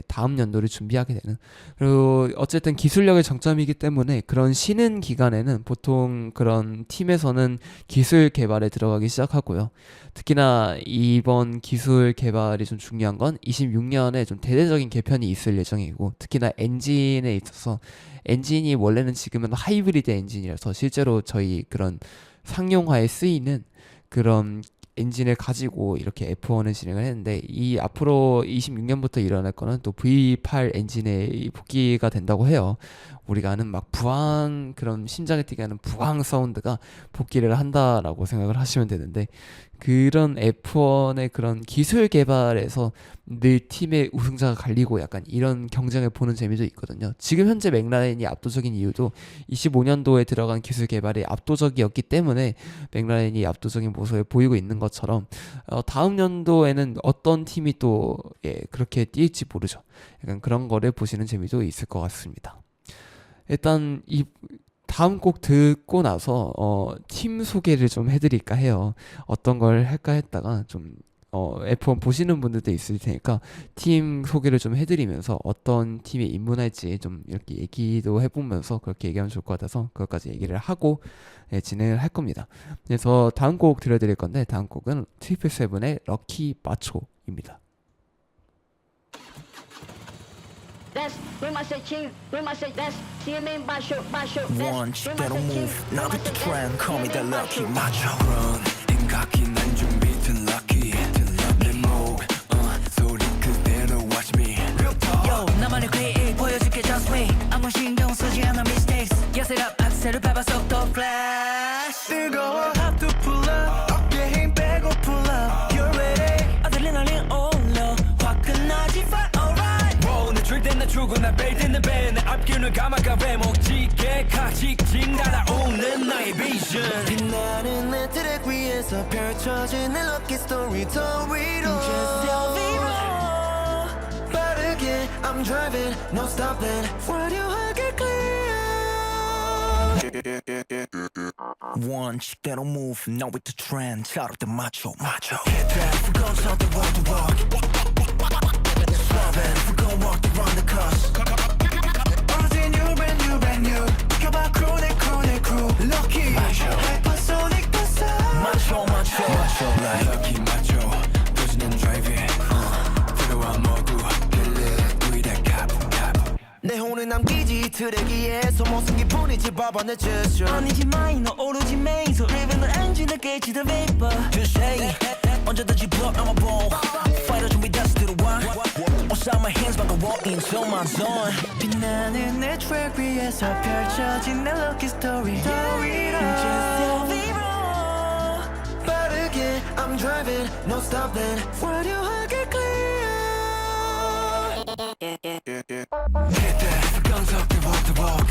다음 연도를 준비하게 되는, 그리고 어쨌든 기술력의 정점이기 때문에 그런 쉬는 기간에는 보통 그런 팀에서는 기술 개발에 들어가기 시작하고요. 특히나 이번 기술 개발이 좀 중요한 건 26년에 좀 대대적인 개편이 있을 예정이고, 특히나 엔진에 있어서 엔진이 원래는 지금은 하이브리드 엔진이라서 실제로 저희 그런 상용화에 쓰이는 그런 엔진을 가지고 이렇게 F1을 진행을 했는데, 이 앞으로 26년부터 일어날 거는 또 V8 엔진의 복귀가 된다고 해요. 우리가 아는 막 부항, 그런 심장에 뛰게 하는 부항 사운드가 복귀를 한다라고 생각을 하시면 되는데, 그런 F1의 그런 기술 개발에서 늘 팀의 우승자가 갈리고 약간 이런 경쟁을 보는 재미도 있거든요. 지금 현재 맥라렌이 압도적인 이유도 25년도에 들어간 기술 개발이 압도적이었기 때문에 맥라렌이 압도적인 모습을 보이고 있는 것처럼 다음 연도에는 어떤 팀이 또 그렇게 뛸지 모르죠. 약간 그런 거를 보시는 재미도 있을 것 같습니다. 일단 다음 곡 듣고 나서 팀 소개를 좀 해드릴까 해요. 어떤 걸 할까 했다가 좀 F1 보시는 분들도 있을 테니까 팀 소개를 좀 해드리면서 어떤 팀에 입문할지 좀 이렇게 얘기도 해보면서 그렇게 얘기하면 좋을 것 같아서 그것까지 얘기를 하고 진행을 할 겁니다. 그래서 다음 곡 들려드릴 건데 다음 곡은 트리플 세븐의 럭키 마초입니다. That's when my say king, when my say that's CMA 마쇼 마쇼. Once that'll move, now with the trend, call me the lucky macho. run 생각이 난 준비된 lucky 내 목 소리 그대로 watch me Yo, 나만의 create 보여줄게 just wait. 아무 신경 쓰지 않아 mistakes. Yes it up, 악셀을 밟아 속도 flash. 뜨거워 hot to pull up, 어깨 힘 빼고 pull up. You're ready, 아드레날린 올려 화끈하지 fire alright. 내 줄때 나 주고 나 뺄때 내 배 내 앞길을 감아가 왜목지게 각직진 달아오는 나의 vision 빛나는 내 트랙 위에서 펼쳐진 내 lucky story 더 위로 Just your vivo 빠르게 I'm driving no stopping 화려하게 clear Once that'll move now with the trend shout out the macho macho Hit that we're gonna start the walk to walk Swerving we're gonna walk around the coast Everything new brand new 켜봐 crew 내 crew Lucky hypersonic passer macho like lucky macho 터지는 driving 들어와 모두 길래 두이다 가부 내 혼을 남기지 트랙 위에 소모성기 뿐이지 봐봐 내 gesture 아니지 마이너 오로지 메이저 Living the engine 깨지 the vapor Just say 언제든지 blow I'm a ball Fighter 준비 다시 들어와 Outside my hands 막 walk into my zone 빛나는 내 트랙 위에서 펼쳐진 내 lucky story 더 위로 Just your vivo 빠르게 I'm driving no stopping 화려하게 clear Hit that 강석대 walk the walk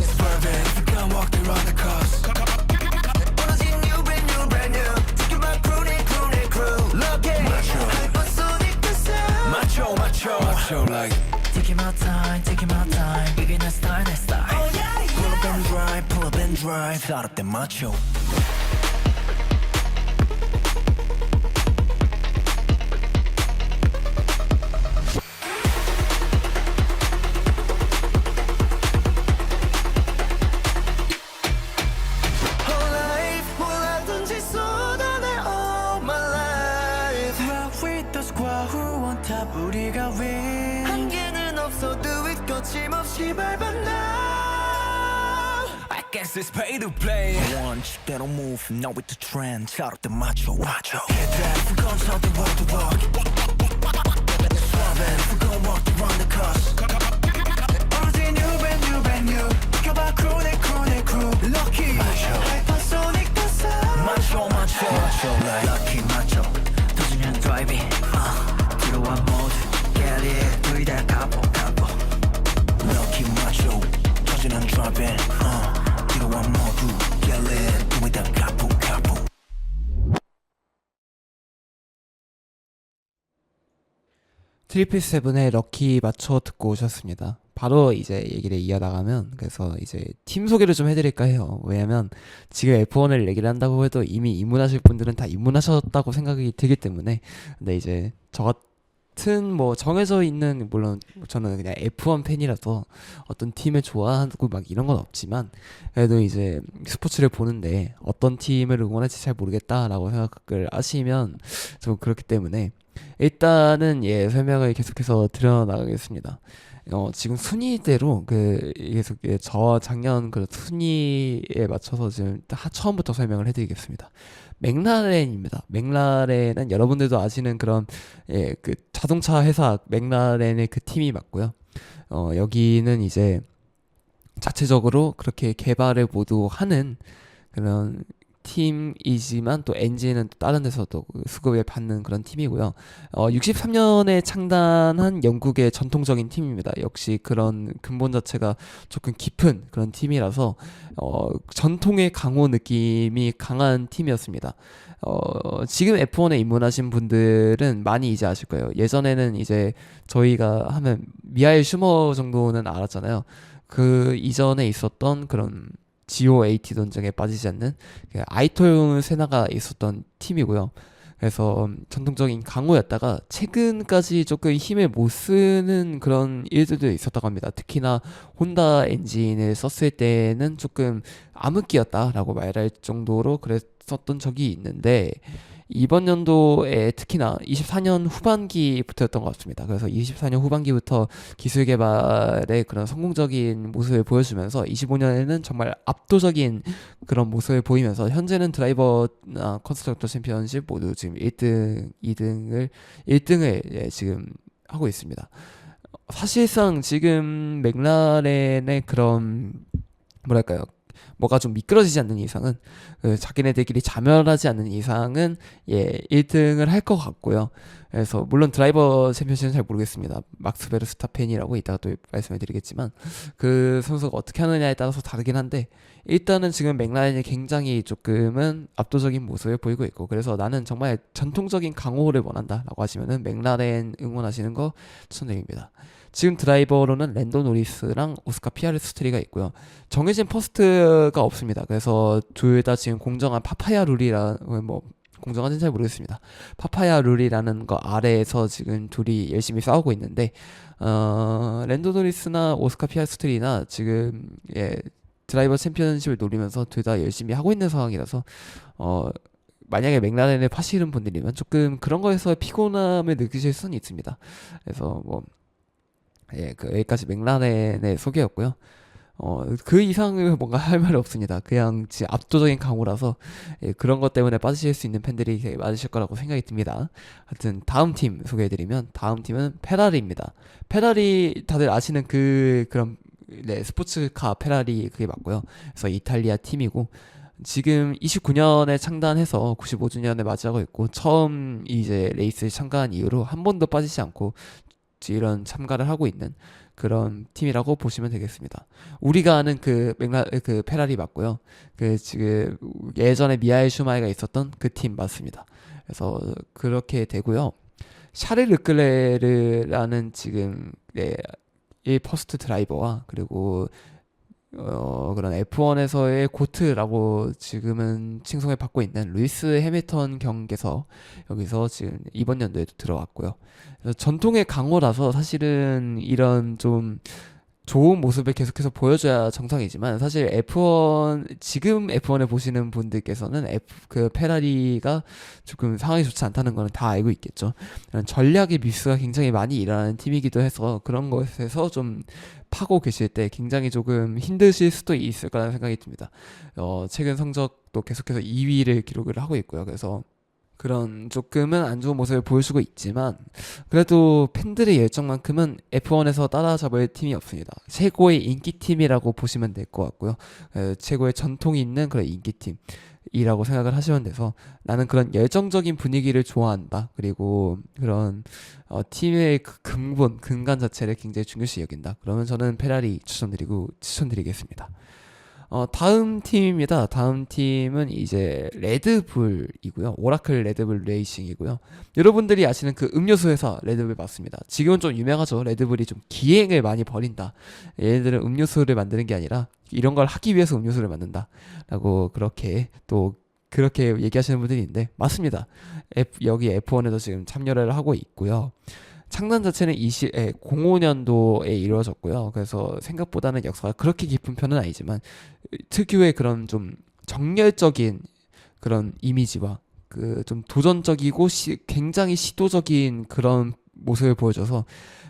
Swerving gun walk around the coast 오로지 new brand new 지켜봐 crew 내 crew Lucky hypersonic passer macho like Taking my time 이게 내 style Pull up and drive start up the macho Whole life 몰라든지 쏟아내 all my life Rock with the squad who on top 우리가 win 한계는 없어 do it 거침없이 밟아 now I guess it's pay to play Once that'll move now with the trend shout out the macho Hit that we're gonna start the walk to walk Swerving we're gonna walk around the coast Everything new brand new 켜봐 crew 내 crew Lucky hypersonic passer macho like lucky macho 터지면 driving 들어와 모두 get it 둘 다 가보 Lucky macho 터지는 driving 들어와 모두 get it 둘 다 가보 트리플 세븐의 럭키 맞춰 듣고 오셨습니다. 바로 이제 얘기를 이어나가면 그래서 이제 팀 소개를 좀 해드릴까 해요. 왜냐면 지금 F1을 얘기를 한다고 해도 이미 입문하실 분들은 다 입문하셨다고 생각이 들기 때문에 근데 이제 저 같은 뭐 정해져 있는 물론 저는 그냥 F1 팬이라서 어떤 팀을 좋아하고 막 이런 건 없지만 그래도 이제 스포츠를 보는데 어떤 팀을 응원할지 잘 모르겠다라고 생각을 하시면 좀 그렇기 때문에 일단은 설명을 계속해서 드려나가겠습니다. 지금 순위대로 계속 저와 작년 그 순위에 맞춰서 지금 처음부터 설명을 해드리겠습니다. 맥라렌입니다. 맥라렌은 여러분들도 아시는 그런 그 자동차 회사 맥라렌의 그 팀이 맞고요. 여기는 이제 자체적으로 그렇게 개발을 모두 하는 그런 팀이지만 또 엔진은 또 다른 데서도 수급을 받는 그런 팀이고요. 63년에 창단한 영국의 전통적인 팀입니다. 역시 그런 근본 자체가 조금 깊은 그런 팀이라서 전통의 강호 느낌이 강한 팀이었습니다. 지금 F1에 입문하신 분들은 많이 이제 아실 거예요. 예전에는 이제 저희가 하면 미하엘 슈머 정도는 알았잖아요. 그 이전에 있었던 그런 GOAT 전쟁에 빠지지 않는 그 아이토 세나가 있었던 팀이고요. 그래서 전통적인 강호였다가 최근까지 조금 힘을 못 쓰는 그런 일들도 있었다고 합니다. 특히나 혼다 엔진을 썼을 때는 조금 암흑기였다라고 말할 정도로 그랬었던 적이 있는데 이번 연도에 특히나 24년 후반기부터였던 것 같습니다. 그래서 24년 후반기부터 기술 개발의 그런 성공적인 모습을 보여주면서 25년에는 정말 압도적인 그런 모습을 보이면서 현재는 드라이버나 컨스트럭터 챔피언십 모두 지금 1등을 지금 하고 있습니다. 사실상 지금 맥라렌의 그런 뭐랄까요? 뭐가 좀 미끄러지지 않는 이상은 자기네들끼리 자멸하지 않는 이상은 1등을 할 것 같고요. 그래서 물론 드라이버 챔피언십은 잘 모르겠습니다. 막스 베르스타펜이라고 이따가 또 말씀을 드리겠지만 그 선수가 어떻게 하느냐에 따라서 다르긴 한데 일단은 지금 맥라렌이 굉장히 조금은 압도적인 모습을 보이고 있고 그래서 나는 정말 전통적인 강호를 원한다라고 하시면은 맥라렌 응원하시는 거 추천드립니다. 지금 드라이버로는 랜도 노리스랑 오스카 피아르스트리가 있고요. 정해진 퍼스트가 없습니다. 그래서 둘 다 지금 공정한 파파야 룰이라 공정한지는 잘 모르겠습니다. 파파야 룰이라는 거 아래에서 지금 둘이 열심히 싸우고 있는데 랜도 노리스나 오스카 피아르스트리나 지금 드라이버 챔피언십을 노리면서 둘 다 열심히 하고 있는 상황이라서 만약에 맥라렌을 파시는 분들이면 조금 그런 거에서 피곤함을 느끼실 수는 있습니다. 그래서 여기까지 맥라렌의 소개였고요. 그 이상을 뭔가 할 말이 없습니다. 그냥 진짜 압도적인 강호라서 그런 것 때문에 빠지실 수 있는 팬들이 되게 많으실 거라고 생각이 듭니다. 하여튼 다음 팀 소개해드리면 다음 팀은 페라리입니다. 페라리 다들 아시는 그런 스포츠카 페라리 그게 맞고요. 그래서 이탈리아 팀이고 지금 29년에 창단해서 95주년을 맞이하고 있고 처음 이제 레이스에 참가한 이후로 한 번도 빠지지 않고 이런 참가를 하고 있는 그런 팀이라고 보시면 되겠습니다. 우리가 아는 그 페라리 맞고요. 그 지금 예전에 미하엘 슈마이가 있었던 그 팀 맞습니다. 그래서 그렇게 되고요. 샤를 르클레르라는 지금 이 퍼스트 드라이버와 그리고 그런 F1에서의 고트라고 지금은 칭송을 받고 있는 루이스 해밀턴 경기에서 여기서 지금 이번 연도에도 들어왔고요. 그래서 전통의 강호라서 사실은 이런 좀 좋은 모습을 계속해서 보여줘야 정상이지만 사실 지금 F1을 보시는 분들께서는 그 페라리가 조금 상황이 좋지 않다는 거는 다 알고 있겠죠. 전략의 미스가 굉장히 많이 일어나는 팀이기도 해서 그런 것에서 좀 파고 계실 때 굉장히 조금 힘드실 수도 있을 거라는 생각이 듭니다. 최근 성적도 계속해서 2위를 기록을 하고 있고요. 그래서 그런 조금은 안 좋은 모습을 보여주고 있지만 그래도 팬들의 열정만큼은 F1에서 따라잡을 팀이 없습니다. 최고의 인기팀이라고 보시면 될 것 같고요. 최고의 전통이 있는 그런 인기팀이라고 생각을 하시면 돼서 나는 그런 열정적인 분위기를 좋아한다. 그리고 그런 팀의 그 근간 자체를 굉장히 중요시 여긴다. 그러면 저는 페라리 추천드리겠습니다. 다음 팀입니다. 다음 팀은 이제 레드불이고요. 오라클 레드불 레이싱이고요. 여러분들이 아시는 그 음료수 회사 레드불 맞습니다. 지금은 좀 유명하죠. 레드불이 좀 기행을 많이 벌인다. 얘네들은 음료수를 만드는 게 아니라 이런 걸 하기 위해서 음료수를 만든다. 라고 그렇게 얘기하시는 분들이 있는데 맞습니다. 여기 F1에도 지금 참여를 하고 있고요. 창단 자체는 05년도에 이루어졌고요. 그래서 생각보다는 역사가 그렇게 깊은 편은 아니지만 특유의 그런 좀 정열적인 그런 이미지와 그 좀 도전적이고 굉장히 시도적인 그런 모습을 보여줘서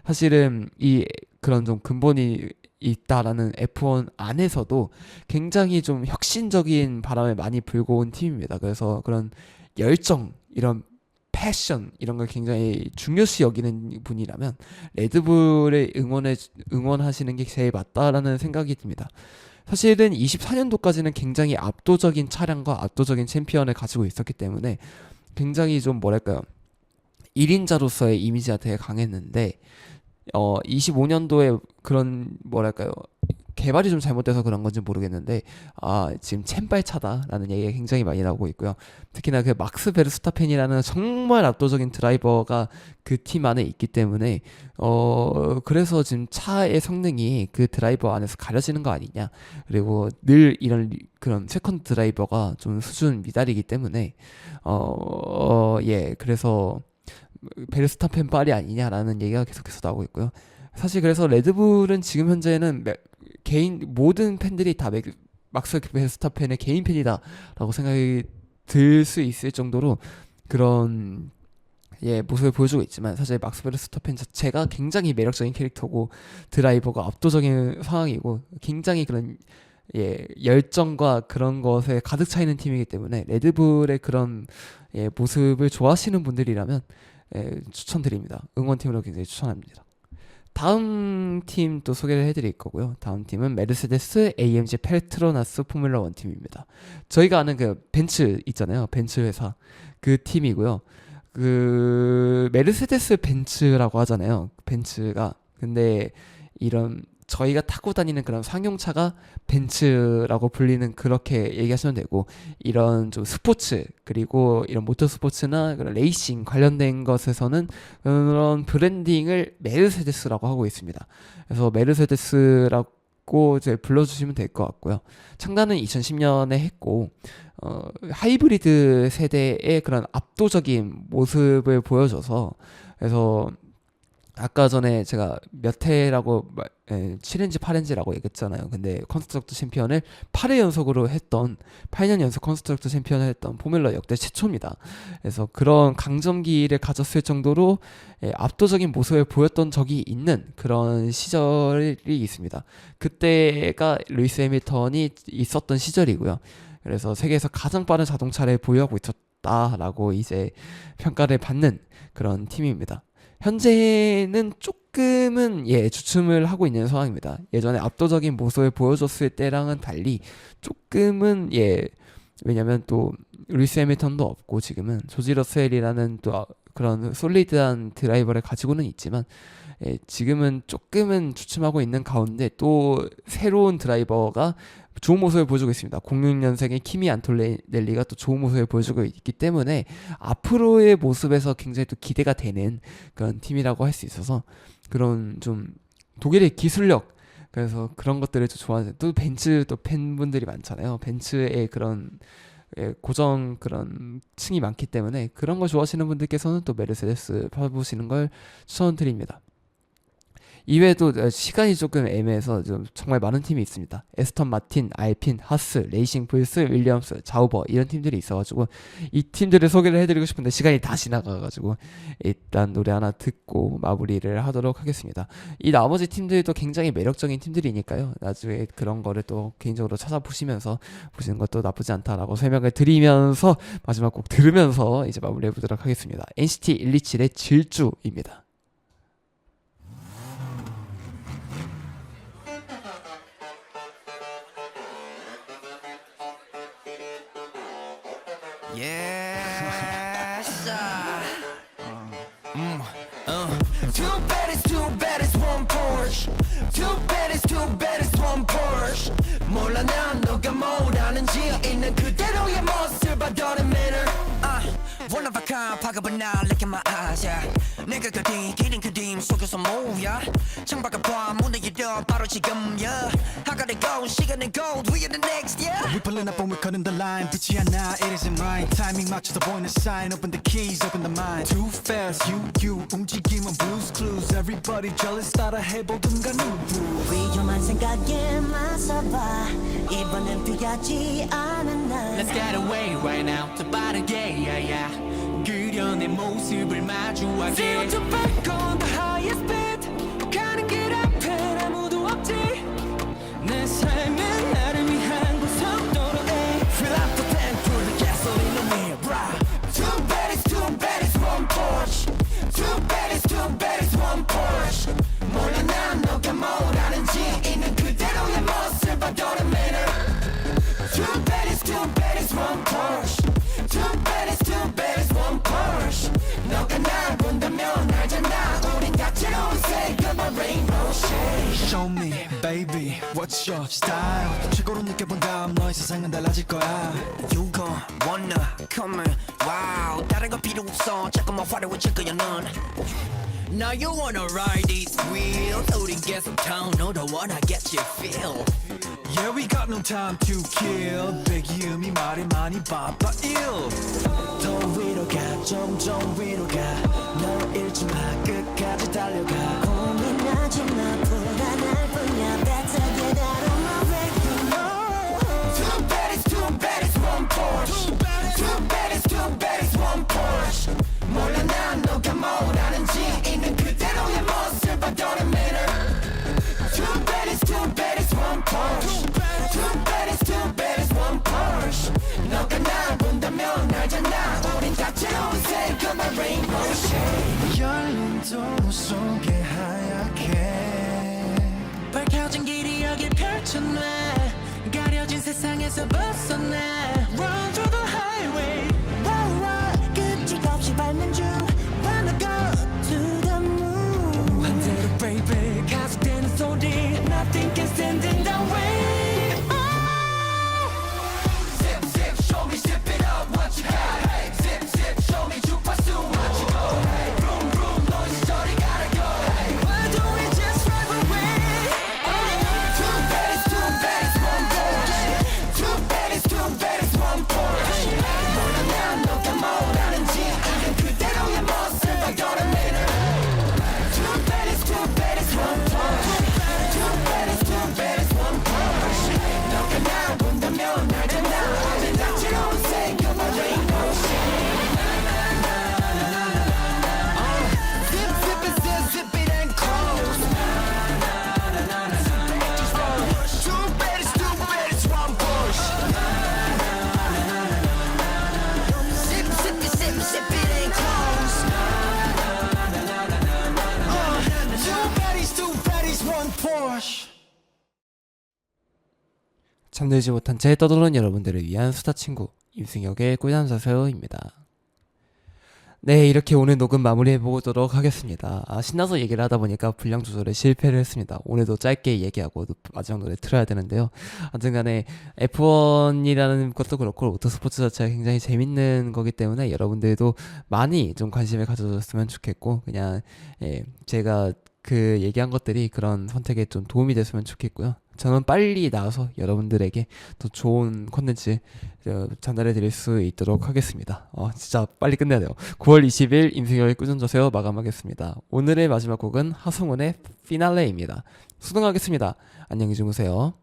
사실은 이 그런 좀 근본이 있다라는 F1 안에서도 굉장히 좀 혁신적인 바람을 많이 불고 온 팀입니다. 그래서 그런 열정, 이런 패션 이런 걸 굉장히 중요시 여기는 분이라면 레드불을 응원하시는 게 제일 맞다라는 생각이 듭니다. 사실은 24년도까지는 굉장히 압도적인 차량과 압도적인 챔피언을 가지고 있었기 때문에 굉장히 좀 뭐랄까요 1인자로서의 이미지가 되게 강했는데 25년도에 그런 뭐랄까요 개발이 좀 잘못돼서 그런 건지 모르겠는데 지금 챔발차다라는 얘기가 굉장히 많이 나오고 있고요. 특히나 그 막스 베르스타펜이라는 정말 압도적인 드라이버가 그 팀 안에 있기 때문에 그래서 지금 차의 성능이 그 드라이버 안에서 가려지는 거 아니냐. 그리고 늘 이런 그런 세컨드 드라이버가 좀 수준 미달이기 때문에 그래서 베르스타펜 빨이 아니냐라는 얘기가 계속해서 나오고 있고요. 사실 그래서 레드불은 지금 현재는 모든 팬들이 다 막스 베르스타펜의 개인 팬이다라고 생각이 들 수 있을 정도로 그런 모습을 보여주고 있지만, 사실 막스 베르스타펜 자체가 굉장히 매력적인 캐릭터고 드라이버가 압도적인 상황이고 굉장히 그런 열정과 그런 것에 가득 차 있는 팀이기 때문에 레드불의 그런 모습을 좋아하시는 분들이라면 추천드립니다. 응원팀으로 굉장히 추천합니다. 다음 팀 또 소개를 해드릴 거고요. 다음 팀은 메르세데스 AMG 페트로나스 포뮬러 1 팀입니다. 저희가 아는 그 벤츠 있잖아요. 벤츠 회사 그 팀이고요. 그 메르세데스 벤츠라고 하잖아요. 벤츠가. 근데 이런 저희가 타고 다니는 그런 상용차가 벤츠라고 불리는, 그렇게 얘기하시면 되고, 이런 좀 스포츠 그리고 이런 모터 스포츠나 그런 레이싱 관련된 것에서는 그런 브랜딩을 메르세데스라고 하고 있습니다. 그래서 메르세데스라고 이제 불러주시면 될 것 같고요. 창단은 2010년에 했고 하이브리드 세대의 그런 압도적인 모습을 보여줘서, 그래서 아까 전에 제가 몇 회라고 7엔지 8엔지라고 얘기했잖아요. 근데 컨스트럭터 챔피언을 8회 연속으로 했던, 8년 연속 컨스트럭터 챔피언을 했던 포뮬러 역대 최초입니다. 그래서 그런 강점기를 가졌을 정도로 압도적인 모습을 보였던 적이 있는 그런 시절이 있습니다. 그때가 루이스 해밀턴이 있었던 시절이고요. 그래서 세계에서 가장 빠른 자동차를 보유하고 있었다라고 이제 평가를 받는 그런 팀입니다. 현재는 조금은 주춤을 하고 있는 상황입니다. 예전에 압도적인 모습을 보여줬을 때랑은 달리 조금은 왜냐면 또 루이스 해밀턴도 없고 지금은 조지 러셀이라는 또 그런 솔리드한 드라이버를 가지고는 있지만 지금은 조금은 주춤하고 있는 가운데 또 새로운 드라이버가 좋은 모습을 보여주고 있습니다. 06년생의 키미 안톨넬리가 또 좋은 모습을 보여주고 있기 때문에 앞으로의 모습에서 굉장히 또 기대가 되는 그런 팀이라고 할 수 있어서, 그런 좀 독일의 기술력, 그래서 그런 것들을 좀 좋아하는, 또 벤츠 또 팬분들이 많잖아요. 벤츠의 그런 고정 그런 층이 많기 때문에 그런 걸 좋아하시는 분들께서는 또 메르세데스 봐보시는 걸 추천드립니다. 이외에도 시간이 조금 애매해서 좀 정말 많은 팀이 있습니다. 에스턴 마틴, 알핀, 하스, 레이싱 불스, 윌리엄스, 자우버, 이런 팀들이 있어가지고 이 팀들을 소개를 해드리고 싶은데 시간이 다 지나가가지고 일단 노래 하나 듣고 마무리를 하도록 하겠습니다. 이 나머지 팀들도 굉장히 매력적인 팀들이니까요. 나중에 그런 거를 또 개인적으로 찾아보시면서 보시는 것도 나쁘지 않다라고 설명을 드리면서 마지막 곡 들으면서 이제 마무리해보도록 하겠습니다. NCT 127의 질주입니다. Yes. Too bad it's too bad it's one Porsche. Too bad it's too bad it's one Porsche. 몰라 난 너가 뭘 아는지 있는 그대로의 모습을 봐도는 manner. One of a kind, 파급은 날 look in my eyes, yeah. 내가 그린 기린 그림 속에서 뭐야? 창밖을 봐 문을 열어 바로 지금, yeah. I gotta go, 시간은 gold, we are the next, yeah. We pulling up and we're cutting the line. 빛이 하나, it isn't mine. Timing 맞춰서 보이는 sign. Open the keys, open the mind. Too fast, you 움직임은 blues clues. Everybody jealous, 따라 해보든가 누구. 위험한 생각에 맞서봐 이번엔 피하지 않은 날 Let's get away right now 더 빠르게 yeah, yeah. 그려 내 모습을 마주하게 Zero to back on the highest speed. 가는 길 앞엔 아무도 없지. 내 삶은 나를 위한 고속도로에 Fill up the tank, put the gasoline on me, brah. Too bad it's too bad it's one Porsche. Too bad it's too bad it's one Porsche. 몰라 난 너가 뭘 아는지 있는 그대로의 모습을 봐도는 manner. Too bad it's too bad it's one Porsche. Too bad it's too bad it's one Porsche. 너가 날 본다면 알잖아 우린 다채로운 Show me baby what's your style 최고로 느껴본 다음 너의 세상은 달라질 거야 You gon' wanna come in wow 다른 거 필요 없어 자꾸만 화려해질 거야 넌 Now you wanna ride these wheels 우린 계속 down 너도 wanna get your feel Yeah we got no time to kill 배기음이 말이 많이 바빠 ill 더 위로 가 점점 위로 가널 잃지 마 끝까지 달려가 고민하지 마 불안할 뿐이야 Better get out of my way you know Two baddies one Porsche Two baddies one Porsche 몰라 난 너가 뭐라는지 있는 그대로의 모습 I don't admit it Two baddies one Porsche Two baddies one Porsche 너가 날 본다면 알잖아 우린 다채로운 색깔만 rainbow shade 열린 도로 속에 하얗게 밝혀진 길이 여길 펼쳐놔 가려진 세상에서 벗어나 Run through the highway 끄떡없이 밟는 중 Wanna go to the moon 반대로 baby 가속되는 소리 Nothing can stand in the way Zip zip show me zip it up what you have Zip zip show me 주파수 what you go Vroom vroom 너의 저리 gotta go Why don't we just drive away Two baddies one Porsche Two baddies one Porsche 몰라 난 너가 뭐라는지 있는 그대로의 모습 I don't admit it Two baddies one Porsche Two baddies one Porsche 너가 날 본다면 알잖아 우린 다채로운 색깔만 rainbow shade Zip it and close Two baddies one Porsche Zip it and close Two baddies one Porsche 잠들지 못한 채 떠도는 여러분들을 위한 수다 친구 임승혁의 꿀잠 자세요입니다. 네, 이렇게 오늘 녹음 마무리해 보도록 하겠습니다. 신나서 얘기를 하다 보니까 분량 조절에 실패를 했습니다. 오늘도 짧게 얘기하고 마지막 노래 틀어야 되는데요. 아무튼간에 F1이라는 것도 그렇고 모터스포츠 자체가 굉장히 재밌는 거기 때문에 여러분들도 많이 좀 관심을 가져줬으면 좋겠고 그냥 제가 그 얘기한 것들이 그런 선택에 좀 도움이 됐으면 좋겠고요. 저는 빨리 나와서 여러분들에게 더 좋은 콘텐츠 전달해 드릴 수 있도록 하겠습니다. 진짜 빨리 끝내야 돼요. 9월 20일 임승혁의 꾸준히 자세요 마감하겠습니다. 오늘의 마지막 곡은 하승운의 피날레입니다. 수능하겠습니다. 안녕히 주무세요.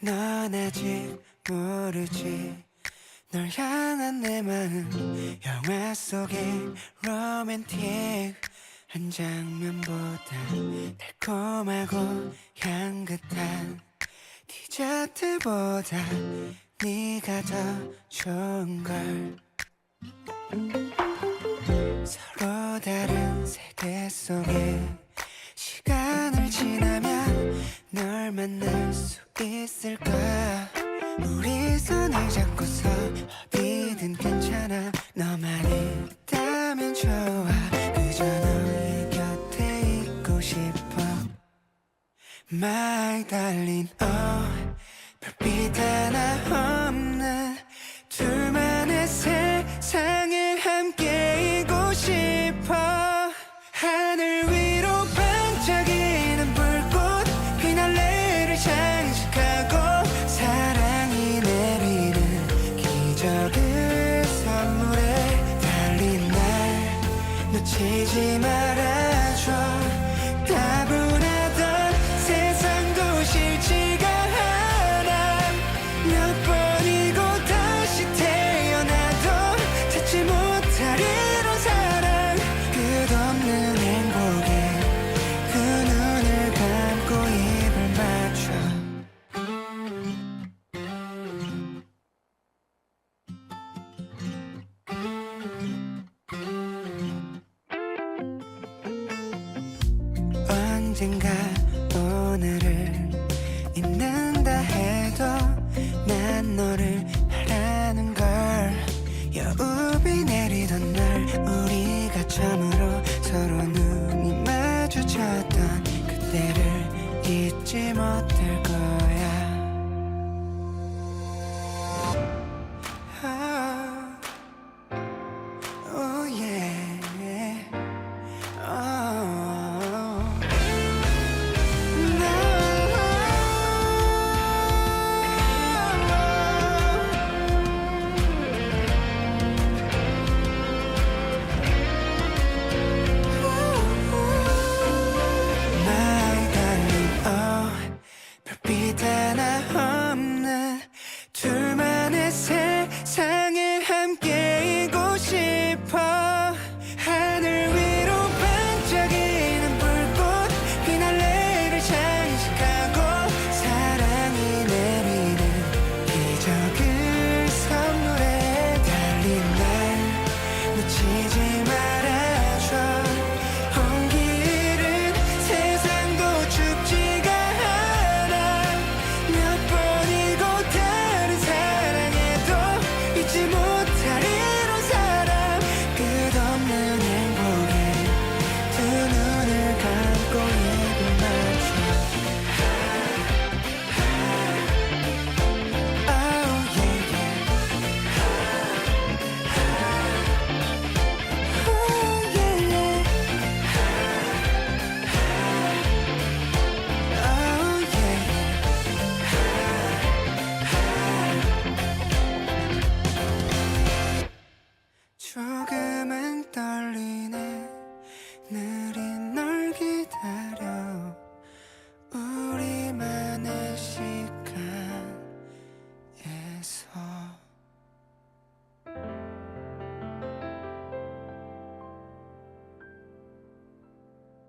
넌 아직 모르지 널 향한 내 마음 영화 속의 로맨틱 한 장면보다 달콤하고 향긋한 디저트보다 네가 더 좋은걸 서로 다른 세계 속에 시간을 지나면 널 만날 수 있을까 우리 손을 잡고서 어디든 괜찮아 너만 있다면 좋아 그저 너의 곁에 있고 싶어 My darling 별빛 하나 없는 둘만의 세상을 함께이고 싶어 하늘 위로 반짝이는 불꽃 피날레를 장식하고 사랑이 내리는 기적을 선물해 달린 날 놓치지 말아줘 따분하던 세상도 싫지가 않아 몇 번이고 다시 태어나도 찾지 못할 이런 사랑 끝없는 행복에 그 눈을 감고 입을 맞춰 언젠가 오늘을 잊는다 해 너를 바라는 걸 여우비 내리던 날 우리가 처음으로 서로 눈이 마주쳤던 그때를 잊지 못할 거야. Oh yeah. Oh. My darling, oh, 별빛 하나 없는 둘만의 세상에 함께이고 싶어. 하늘 위로 반짝이는 불꽃 피날레를 장식하고 사랑이 내리는 기적을 선물해. 달린 날 놓치지 말아줘. 온 길은 세상도 춥지가 않아. 몇 번이고 다른 사랑에도 잊지 못할 이런 사람. 끝없는 행복에 두 눈을 감고 입을 맞춰. Oh yeah yeah. Oh yeah yeah. Oh yeah yeah. 조금은 떨리네.